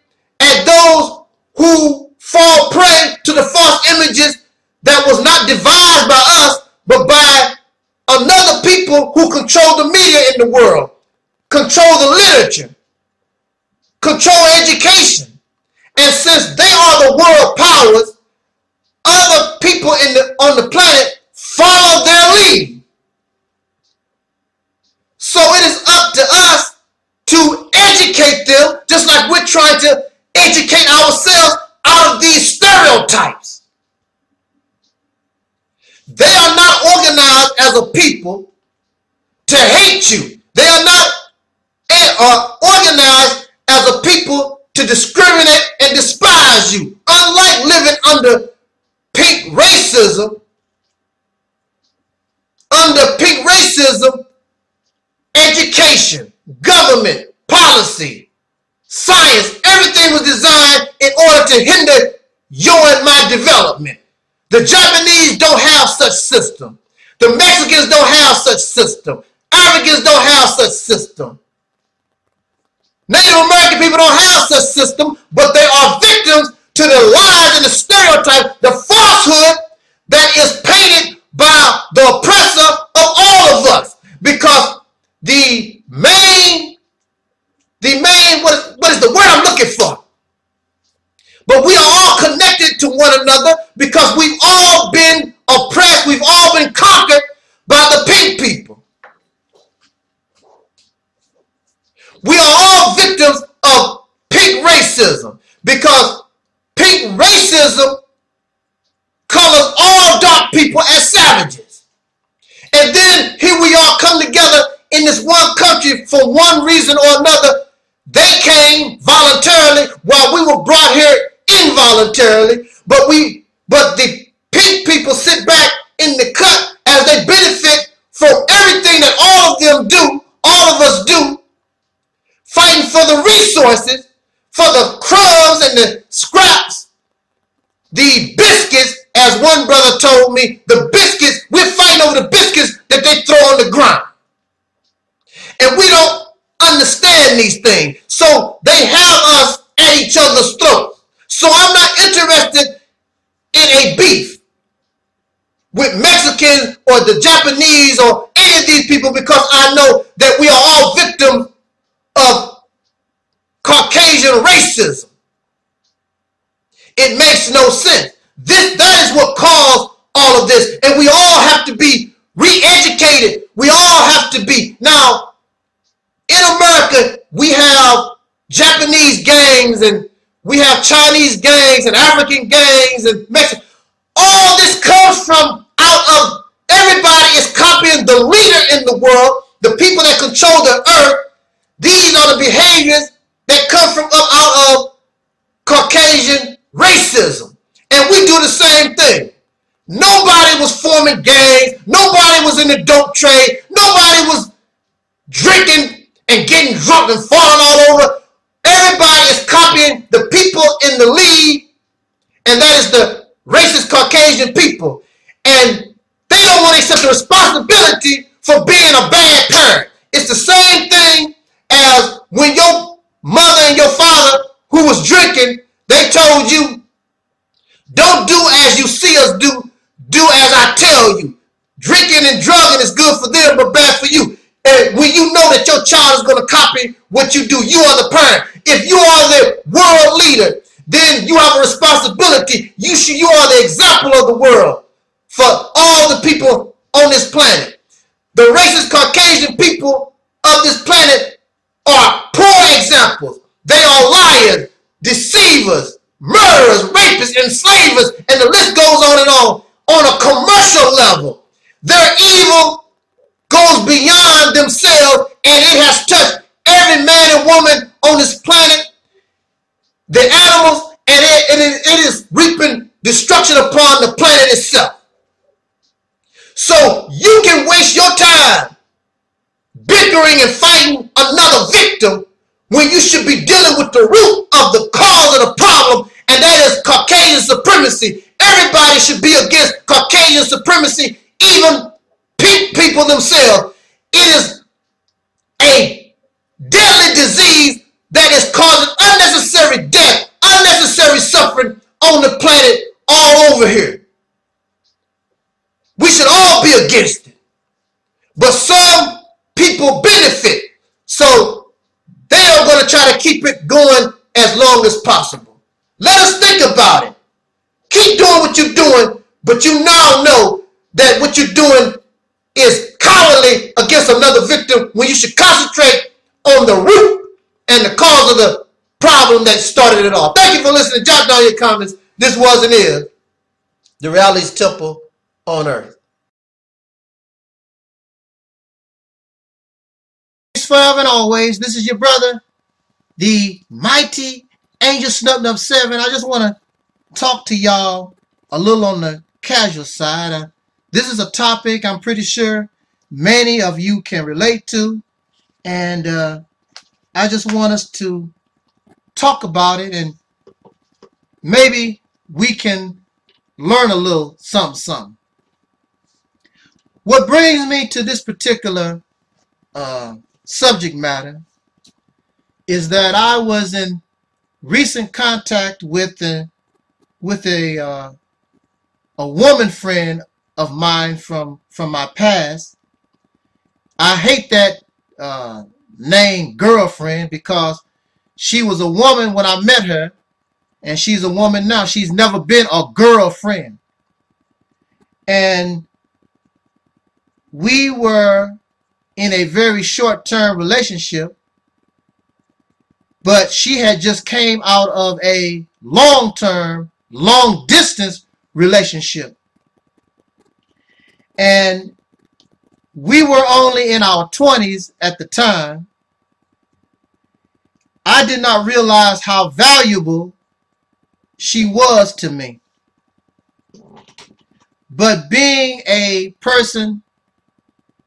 A: at those who fall prey to the false images that was not devised by us, but by another people who control the media in the world, control the literature, control education? And since they are the world powers, other people on the planet follow their lead. So it is up to us to educate them, just like we're trying to educate ourselves out of these stereotypes. They are not organized as a people to hate you. They are not organized as a people to discriminate and despise you. Unlike living under pink racism, education, government, policy, science, everything was designed in order to hinder your and my development. The Japanese don't have such system. The Mexicans don't have such system. Africans don't have such system. Native American people don't have such system, but they are victims to the lies and the stereotype, the falsehood that is painted by the oppressor of all of us. Because the main, what is the word I'm looking for? But we are all connected to one another because we've all been oppressed, we've all been conquered by the pink people. We are all victims of pink racism because pink racism colors all dark people as savages. And then here we all come together in this one country for one reason or another. They came voluntarily while we were brought here involuntarily, but the pink people sit back in the cut as they benefit from everything that all of them do, all of us do, fighting for the resources, for the crumbs and the scraps, the biscuits, as one brother told me, the biscuits, we're fighting over the biscuits that they throw on the ground. And we don't understand these things. So they have us at each other's throats. So I'm not interested in a beef with Mexicans or the Japanese or any of these people because I know that we are all victims of Caucasian racism. It makes no sense. That is what caused all of this. And we all have to be re-educated. We all have to be. Now, in America, we have Japanese gangs and we have Chinese gangs and African gangs and Mexican. All this comes from out of, everybody is copying the leader in the world, the people that control the earth. These are the behaviors that come from out of Caucasian racism. And we do the same thing. Nobody was forming gangs. Nobody was in the dope trade. Nobody was drinking and getting drunk and falling all over. Everybody is copying the people in the lead, and that is the racist Caucasian people. And they don't want to accept the responsibility for being a bad parent. It's the same thing as when your mother and your father, who was drinking, they told you, don't do as you see us do, do as I tell you. Drinking and drugging is good for them, but bad for you. And when you know that your child is going to copy what you do, you are the parent. If you are the world leader, then you have a responsibility. You are the example of the world for all the people on this planet. The racist Caucasian people of this planet are poor examples. They are liars, deceivers, murderers, rapists, enslavers, and the list goes on and on a commercial level. Their evil goes beyond themselves, and it has touched every man and woman on this planet, the animals, and it is reaping destruction upon the planet itself. So you can waste your time bickering and fighting another victim when you should be dealing with the root of the cause of the problem, and that is Caucasian supremacy. Everybody should be against Caucasian supremacy, even people themselves. It is a deadly disease that is causing unnecessary death, unnecessary suffering on the planet all over here. We should all be against it. But some people benefit, so they are going to try to keep it going as long as possible. Let us think about it. Keep doing what you're doing, but you now know that what you're doing is cowardly against another victim when you should concentrate on the root and the cause of the problem that started it all. Thank you for listening. Jot down your comments. This was and is the Realist Temple on Earth. Forever and always, this is your brother, the mighty Angel Snub 7. I just want to talk to y'all a little on the casual side. This is a topic I'm pretty sure many of you can relate to, and I just want us to talk about it, and maybe we can learn a little something. What brings me to this particular subject matter is that I was in recent contact with a woman friend of mine from my past. I hate that name girlfriend because she was a woman when I met her, and she's a woman now. She's never been a girlfriend. And we were in a very short-term relationship, but she had just came out of a long-term, long-distance relationship. And we were only in our 20s at the time. I did not realize how valuable she was to me. But being a person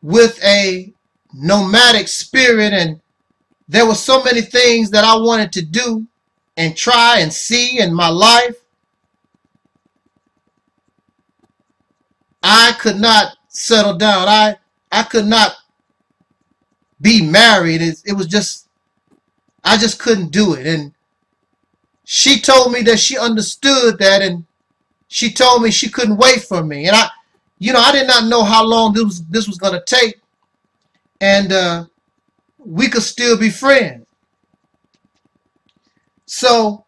A: with a nomadic spirit, and there were so many things that I wanted to do and try and see in my life, I could not settle down. I could not be married. It was just, I just couldn't do it. And she told me that she understood that, and she told me she couldn't wait for me. And I did not know how long this was going to take, and we could still be friends. So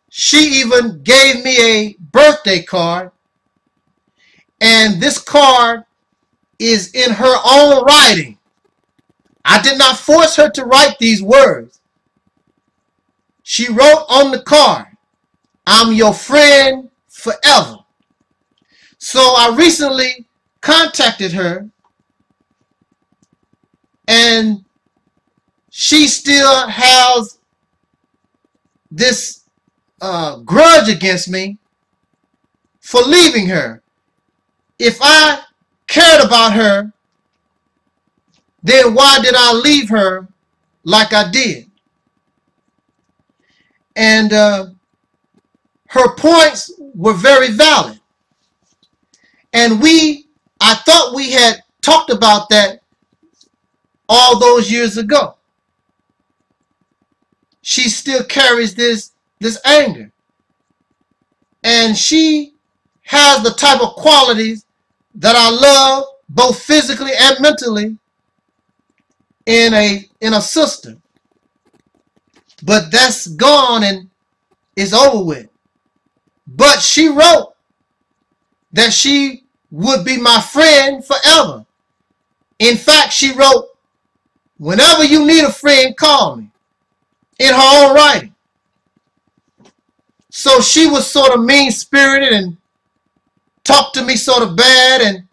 A: she even gave me a birthday card, and this card is in her own writing. I did not force her to write these words. She wrote on the card, "I'm your friend forever." So I recently contacted her, and she still has this grudge against me for leaving her. If I cared about her, then why did I leave her like I did. And her points were very valid. And I thought we had talked about that all those years ago. She still carries this anger. And she has the type of qualities that I love, both physically and mentally, in a sister. But that's gone and it's over with. But she wrote that she would be my friend forever. In fact, she wrote, whenever you need a friend, call me, in her own writing. So she was sort of mean-spirited and talked to me sort of bad, and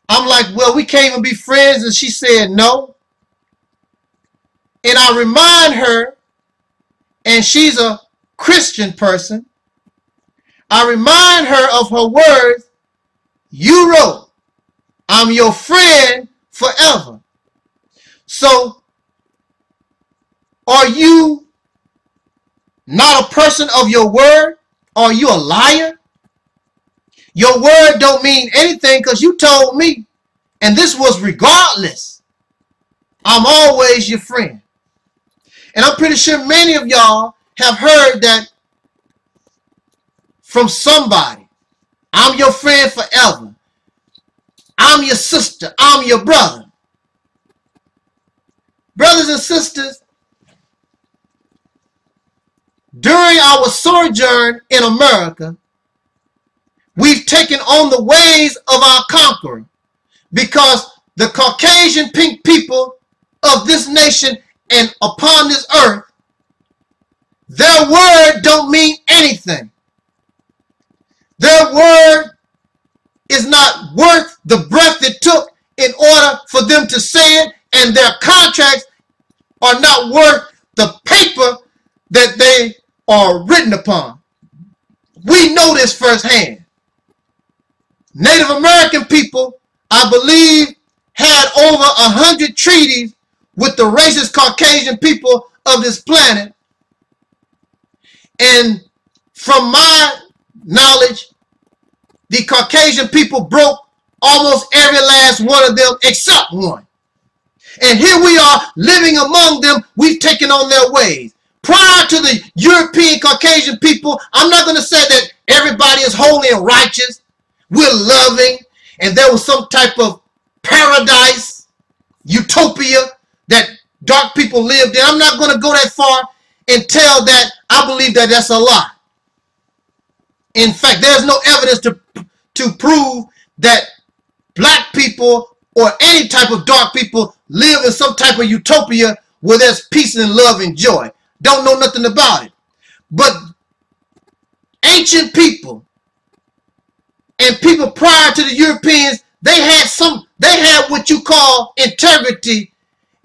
A: I'm like, well, we can't even be friends, and she said no. And I remind her, and she's a Christian person, I remind her of her words, you wrote, I'm your friend forever. So, are you not a person of your word? Are you a liar? Your word don't mean anything because you told me, and this was regardless. I'm always your friend. And I'm pretty sure many of y'all have heard that from somebody. I'm your friend forever. I'm your sister. I'm your brother. Brothers and sisters, during our sojourn in America, we've taken on the ways of our conqueror, because the Caucasian pink people of this nation and upon this earth, their word don't mean anything. Their word is not worth the breath it took in order for them to say it, and their contracts are not worth the paper that they are written upon. We know this firsthand. Native American people, I believe, had over 100 treaties with the racist Caucasian people of this planet. And from my knowledge, the Caucasian people broke almost every last one of them except one. And here we are living among them. We've taken on their ways. Prior to the European Caucasian people, I'm not going to say that everybody is holy and righteous. We're loving, and there was some type of paradise, utopia that dark people lived in. I'm not going to go that far and tell that I believe that that's a lie. In fact, there's no evidence to prove that black people or any type of dark people live in some type of utopia where there's peace and love and joy. Don't know nothing about it. But ancient people and people prior to the Europeans, they had what you call integrity,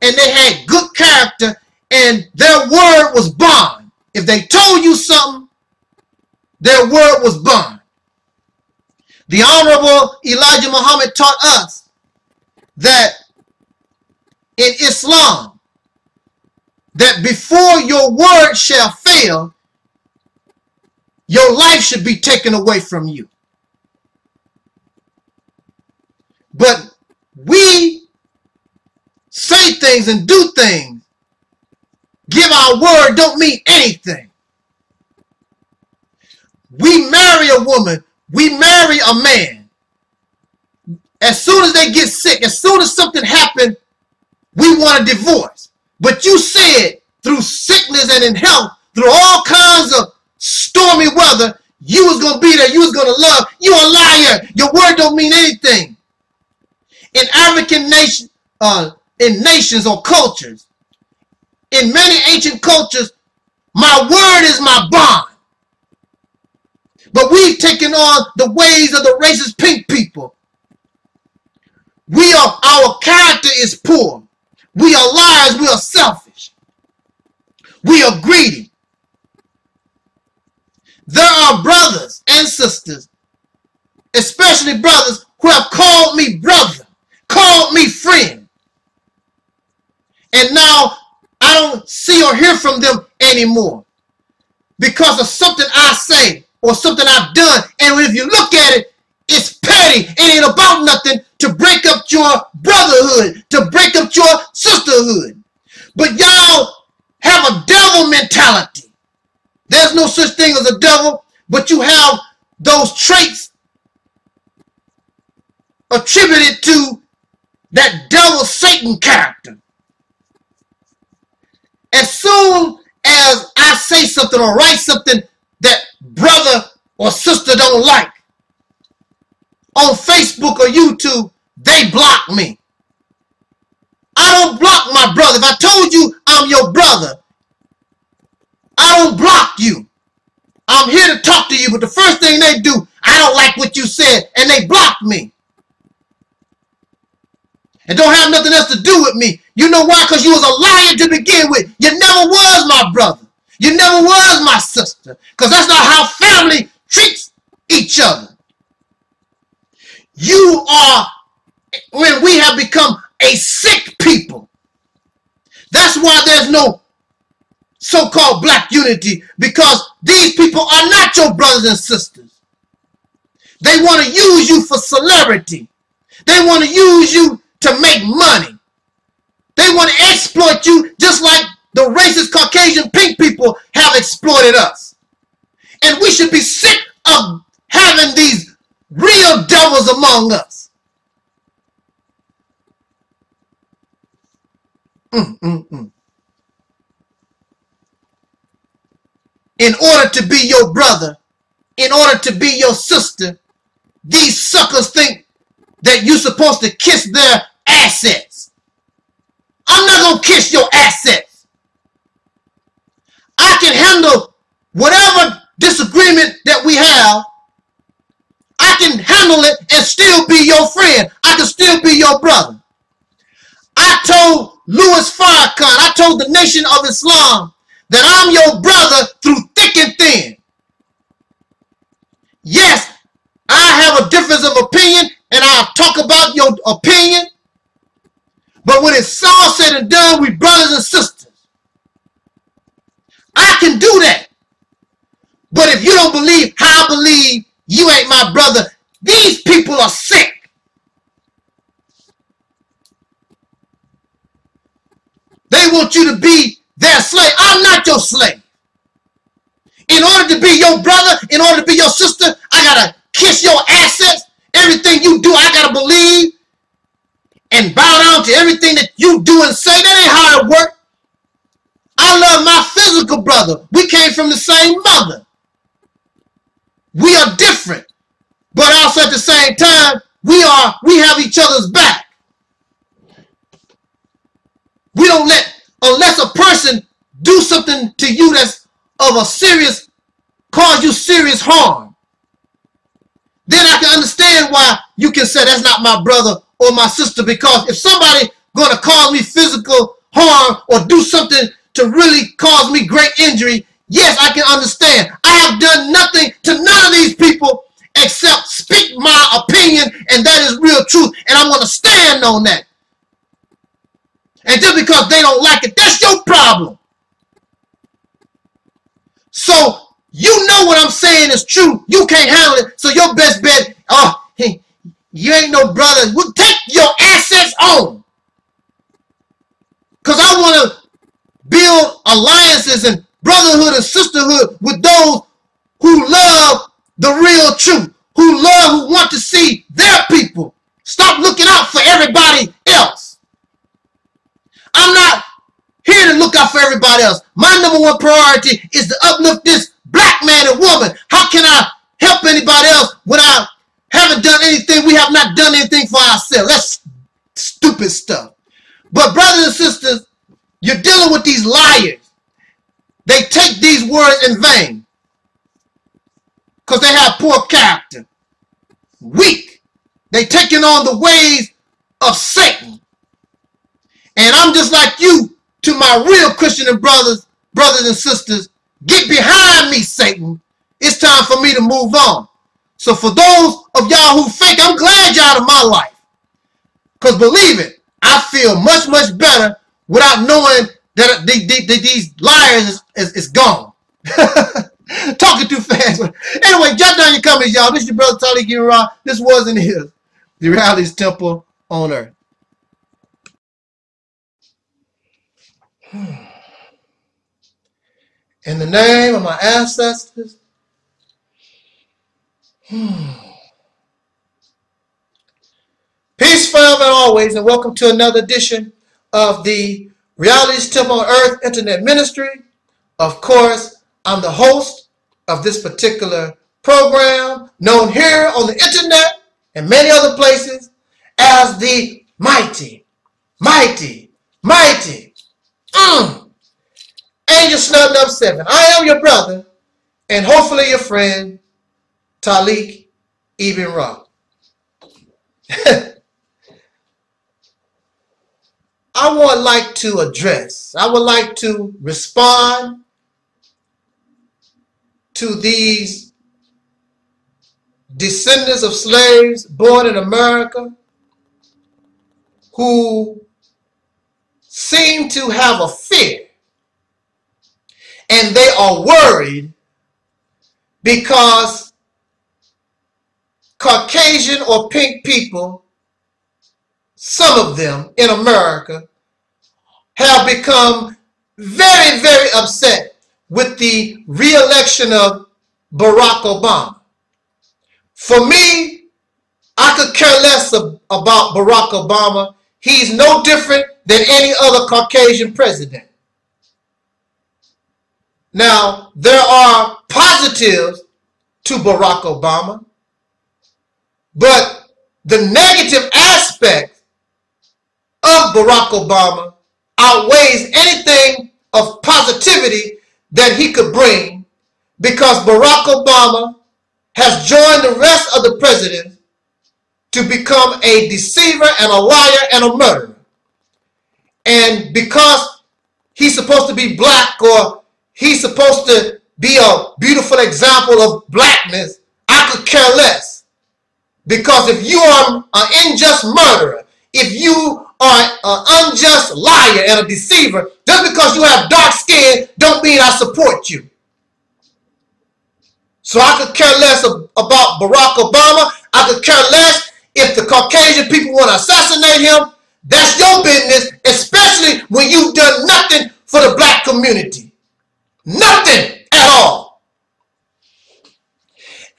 A: and they had good character, and their word was bond. If they told you something, their word was bond. The Honorable Elijah Muhammad taught us that in Islam, that before your word shall fail, your life should be taken away from you. But we say things and do things, give our word, don't mean anything. We marry a woman, we marry a man. As soon as they get sick, as soon as something happens, we want a divorce. But you said through sickness and in health, through all kinds of stormy weather, you was going to be there, you was going to love. You a liar. Your word don't mean anything. In African nations or cultures, in many ancient cultures, my word is my bond. But we've taken on the ways of the racist pink people. Our character is poor. We are liars. We are selfish. We are greedy. There are brothers and sisters, especially brothers, who have called me brother, called me friend. And now don't hear from them anymore because of something I say or something I've done. And if you look at it, it's petty. It ain't about nothing to break up your brotherhood, to break up your sisterhood. But y'all have a devil mentality. There's no such thing as a devil, but you have those traits attributed to that devil Satan character. As soon as I say something or write something that brother or sister don't like on Facebook or YouTube, they block me. I don't block my brother. If I told you I'm your brother, I don't block you. I'm here to talk to you, but the first thing they do, I don't like what you said, and they block me. And don't have nothing else to do with me. You know why? Because you was a liar to begin with. You never was my brother. You never was my sister. Because that's not how family treats each other. You are, when we have become a sick people. That's why there's no so-called black unity, because these people are not your brothers and sisters. They want to use you for celebrity. They want to use you to make money. They want to exploit you just like the racist Caucasian pink people have exploited us. And we should be sick of having these real devils among us. In order to be your brother, in order to be your sister, these suckers think that you're supposed to kiss their assets. I'm not going to kiss your assets. I can handle whatever disagreement that we have. I can handle it and still be your friend. I can still be your brother. I told Louis Farrakhan, I told the Nation of Islam that I'm your brother through thick and thin. Yes, I have a difference of opinion and I'll talk about your opinion. But when it's all said and done, we brothers and sisters. I can do that. But if you don't believe how I believe, you ain't my brother. These people are sick. They want you to be their slave. I'm not your slave. In order to be your brother, in order to be your sister, I gotta kiss your assets. Everything you do, I gotta believe and bow down to everything that you do and say. That ain't how it works. I love my physical brother. We came from the same mother. We are different, but also at the same time, we have each other's back. We don't let, unless a person do something to you that's of a serious, cause you serious harm, then I can understand why you can say that's not my brother or my sister, because if somebody going to cause me physical harm or do something to really cause me great injury, yes, I can understand. I have done nothing to none of these people except speak my opinion, and that is real truth, and I'm going to stand on that. And just because they don't like it, that's your problem. So, you know what I'm saying is true. You can't handle it, so your best bet, oh, hey, you ain't no brother. Well, take your assets on. Because I want to build alliances and brotherhood and sisterhood with those who love the real truth, who want to see their people. Stop looking out for everybody else. I'm not here to look out for everybody else. My number one priority is to uplift this black man and woman. How can I help anybody else when I haven't done anything? We have not done anything for ourselves. That's stupid stuff. But brothers and sisters, you're dealing with these liars. They take these words in vain because they have poor character. Weak. They taking on the ways of Satan. And I'm just like you to my real Christian and brothers and sisters. Get behind me, Satan. It's time for me to move on. So for those of y'all who fake, I'm glad y'all out of my life. Because believe it, I feel much, much better without knowing that these liars is gone. Talking too fast. Anyway, jot down your comments, y'all. This is your brother Taalik Ibn'rad. This was and is the Reality's Temple on Earth. In the name of my ancestors. Peace forever and always, and welcome to another edition of the Reality's Temple on Earth Internet Ministry. Of course, I'm the host of this particular program, known here on the internet and many other places as the mighty Angel Snub Nub 7. I am your brother and hopefully your friend, Taalik Ibn'rad. I would like to respond to these descendants of slaves born in America who seem to have a fear, and they are worried because Caucasian or pink people, some of them in America, have become very, very upset with the re-election of Barack Obama. For me, I could care less about Barack Obama. He's no different than any other Caucasian president. Now, there are positives to Barack Obama, but the negative aspect of Barack Obama outweighs anything of positivity that he could bring, because Barack Obama has joined the rest of the presidents to become a deceiver and a liar and a murderer. And because he's supposed to be black, or he's supposed to be a beautiful example of blackness, I could care less. Because if you are an unjust murderer, if you are an unjust liar and a deceiver, just because you have dark skin don't mean I support you. So I could care less about Barack Obama. I could care less if the Caucasian people want to assassinate him. That's your business, especially when you've done nothing for the black community. Nothing at all.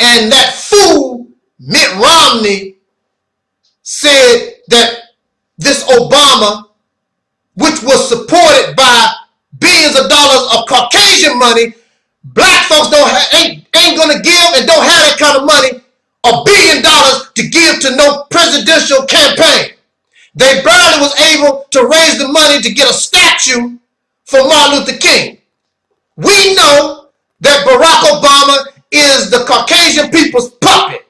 A: And that fool, Mitt Romney, said that this Obama, which was supported by billions of dollars of Caucasian money, black folks ain't gonna give and don't have that kind of money, $1 billion to give to no presidential campaign. They barely was able to raise the money to get a statue for Martin Luther King. We know that Barack Obama is the Caucasian people's puppet.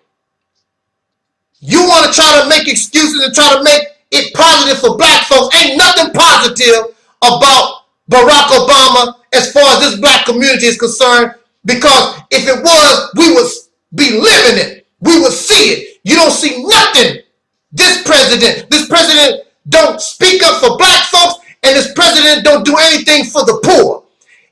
A: You want to try to make excuses and try to make it positive for black folks. Ain't nothing positive about Barack Obama as far as this black community is concerned, because if it was, we would be living it. We would see it. You don't see nothing. This president don't speak up for black folks, and this president don't do anything for the poor.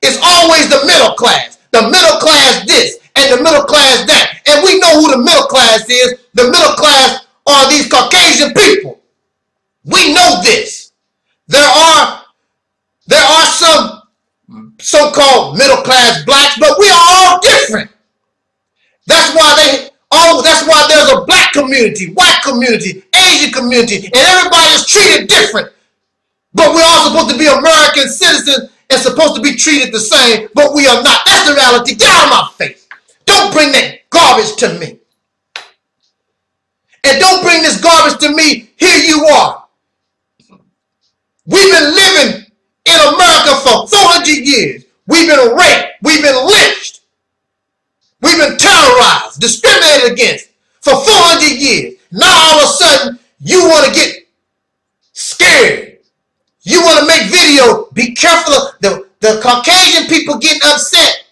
A: It's always the middle class. The middle class this and the middle class that. And we know who the middle class is. The middle class are these Caucasian people. We know this. There are some so-called middle class blacks, but we are all different. That's why there's a black community, white community, Asian community, and everybody is treated different. But we're all supposed to be American citizens and supposed to be treated the same, but we are not. That's the reality. Get out of my face. Don't bring that garbage to me. And don't bring this garbage to me. Here you are. We've been living in America for 400 years. We've been raped. We've been lynched. We've been terrorized, discriminated against for 400 years. Now all of a sudden, you want to get scared. You want to make video. Be careful of the Caucasian people getting upset.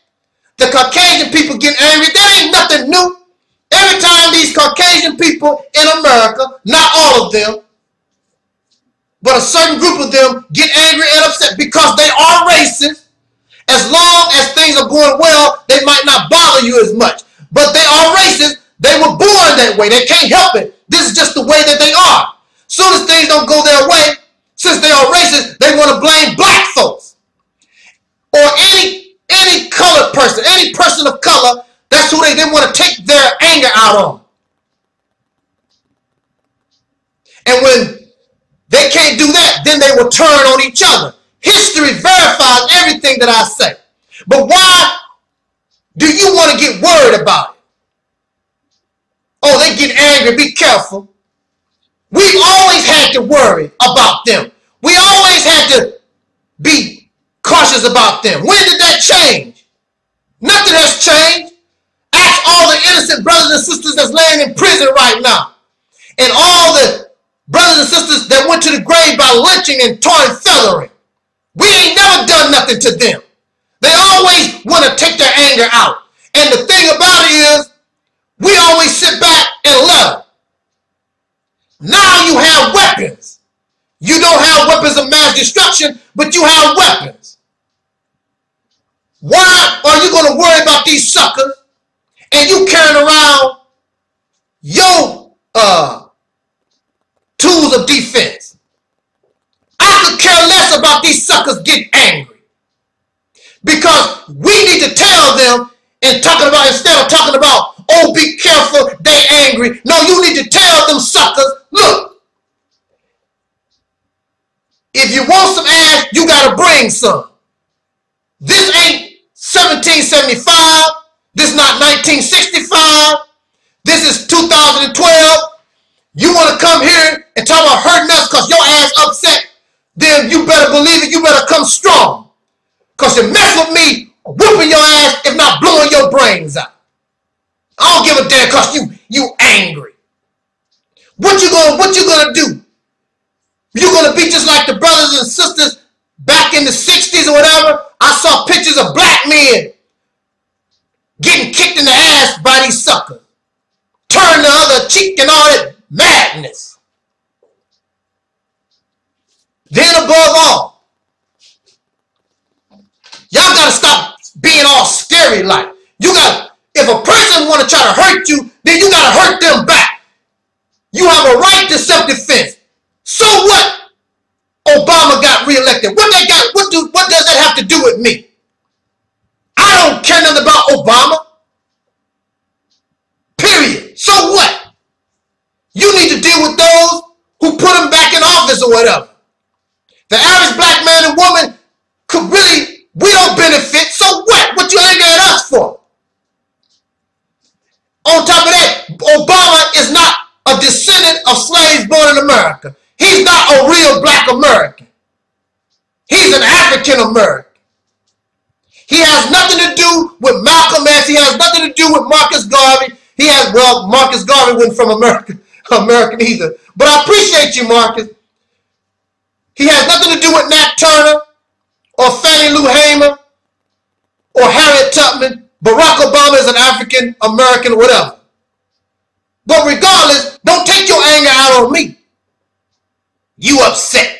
A: The Caucasian people getting angry. That ain't nothing new. Every time these Caucasian people in America, not all of them, but a certain group of them get angry and upset because they are racist. As long as things are going well, they might not bother you as much. But they are racist. They were born that way. They can't help it. This is just the way that they are. Soon as things don't go their way, since they are racist, they want to blame black folks. Or any colored person, any person of color, that's who they want to take their anger out on. And when they can't do that, then they will turn on each other. History verifies everything that I say. But why do you want to get worried about it? Oh, they get angry. Be careful. We've always had to worry about them. We always had to be cautious about them. When did that change? Nothing has changed. Ask all the innocent brothers and sisters that's laying in prison right now. And all the brothers and sisters that went to the grave by lynching and torn feathering. We ain't never done nothing to them. They always want to take their anger out. And the thing about it is, we always sit back and let them. Now you have weapons. You don't have weapons of mass destruction, but you have weapons. Why are you going to worry about these suckers and you carrying around your tools of defense? I could care less about these suckers getting angry. Because we need to tell them and talking about, instead of talking about, oh, be careful, they angry. No, you need to tell them suckers, look, if you want some ass, you got to bring some. This ain't 1775. This not 1965. This is 2012. You want to come here and talk about hurting us because your ass upset, then you better believe it. You better come strong. Because you mess with me, whooping your ass, if not blowing your brains out. I don't give a damn because you angry. What you gonna do? You gonna be just like the brothers and sisters back in the 60s or whatever? I saw pictures of black men getting kicked in the ass by these suckers. Turn the other cheek and all that madness. Then above all, y'all gotta stop being all scary like. You got, if a person want to try to hurt you, then you gotta hurt them back. You have a right to self-defense. So what? Obama got reelected. What does that have to do with me? I don't care nothing about Obama. Period. So what? You need to deal with those who put him back in office or whatever. The average black man and woman could really, we don't benefit. So what? What you angry at us for? On top of that, Obama is not a descendant of slaves born in America. He's not a real black American. He's an African American. He has nothing to do with Malcolm X. He has nothing to do with Marcus Garvey. He has, well, Marcus Garvey wasn't from American either. But I appreciate you, Marcus. He has nothing to do with Nat Turner or Fannie Lou Hamer or Harriet Tubman. Barack Obama is an African American or whatever. But regardless, don't take your anger out on me. You upset.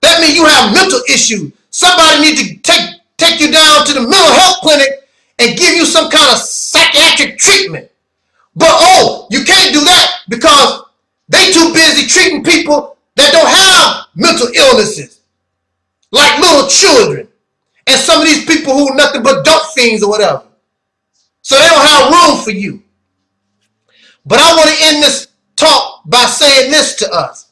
A: That means you have mental issues. Somebody needs to take you down to the mental health clinic and give you some kind of psychiatric treatment. But oh, you can't do that because they too busy treating people that don't have mental illnesses, like little children, and some of these people who are nothing but dope fiends or whatever. So they don't have room for you. But I want to end this talk by saying this to us.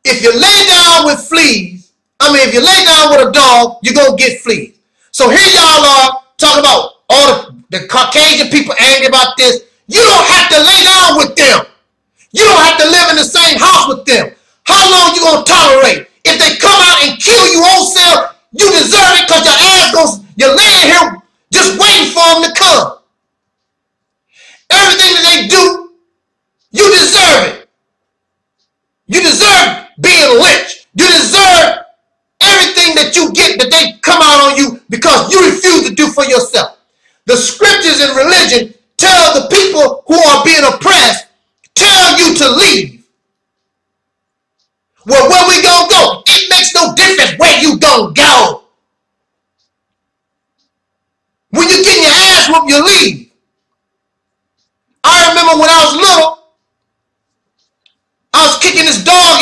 A: If you lay down with fleas, if you lay down with a dog, you're going to get fleas. So here y'all are talking about all the Caucasian people angry about this. You don't have to lay down with them. You don't have to live in the same house with them. How long you going to tolerate? If they come out and kill you wholesale, you deserve it because your ass goes, you're laying here just waiting for them to come. Everything that they do, you deserve it. You deserve being lynched. You deserve everything that you get that they come out on you because you refuse to do for yourself. The scriptures in religion tell the people who are being oppressed, tell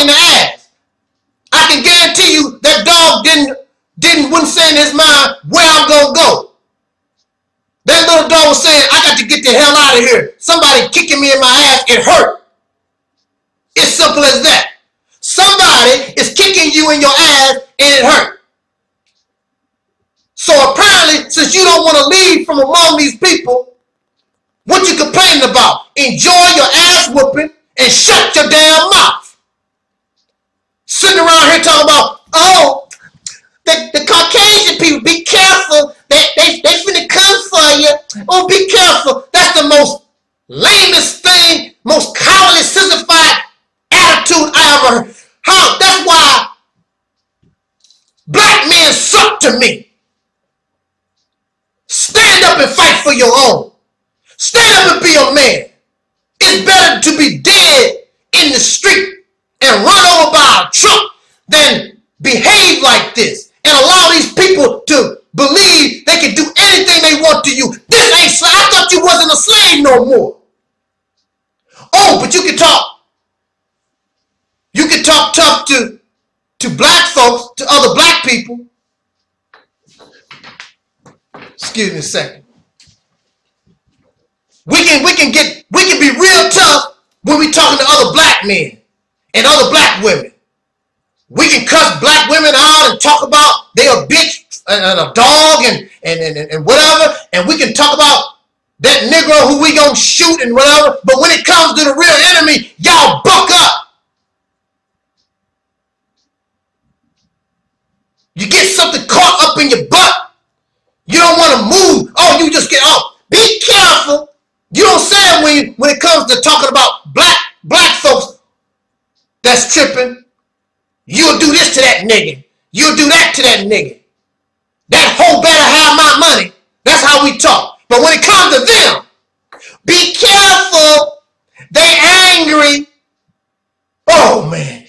A: in the ass. I can guarantee you that dog wouldn't say in his mind where I'm gonna go. That little dog was saying, I got to get the hell out of here. Somebody kicking me in my ass, it hurt. It's simple as that. Somebody is kicking you in your ass and it hurt. So apparently, since you don't want to leave from among these people, what you complaining about? Enjoy your ass whooping and shut your damn mouth. Sitting around here talking about, oh, the Caucasian people, be careful. They finna come for you. Oh, be careful. That's the most lamest thing, most cowardly, sissified attitude I ever heard. How? That's why black men suck to me. Stand up and fight for your own. Stand up and be a man. It's better to be dead in the street and run over by a truck than behave like this and allow these people to believe they can do anything they want to you. This ain't slave. I thought you wasn't a slave no more. Oh, but you can talk. You can talk tough to black folks, to other black people. Excuse me a second. We can be real tough when we talking to other black men and other black women. We can cuss black women out and talk about they a bitch and a dog and whatever, and we can talk about that Negro who we gonna shoot and whatever. But when it comes to the real enemy, y'all buck up. You get something caught up in your butt. You don't want to move. Oh, you just get off. Be careful. You don't say it when it comes to talking about black folks that's tripping. You'll do this to that nigga. You'll do that to that nigga. That hoe better have my money. That's how we talk. But when it comes to them, be careful. They angry. Oh, man.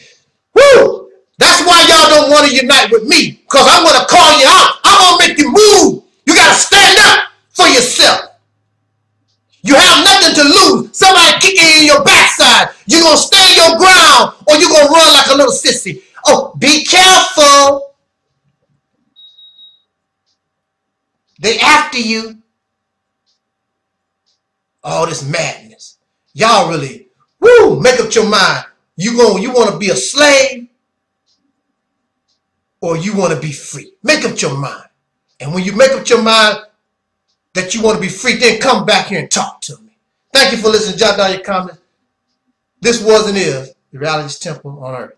A: Woo. That's why y'all don't want to unite with me. Because I'm going to call you out. I'm going to make you move. You got to stand up for yourself. You have nothing to lose. Somebody kicking you in your backside. You're going to stand your ground or you're going to run like a little sissy. Oh, be careful. They after you. All this madness. Y'all really, woo, make up your mind. You want to be a slave or you want to be free. Make up your mind. And when you make up your mind that you want to be free, then come back here and talk to me. Thank you for listening. Jot down your comments. This was and is the Reality's Temple on Earth.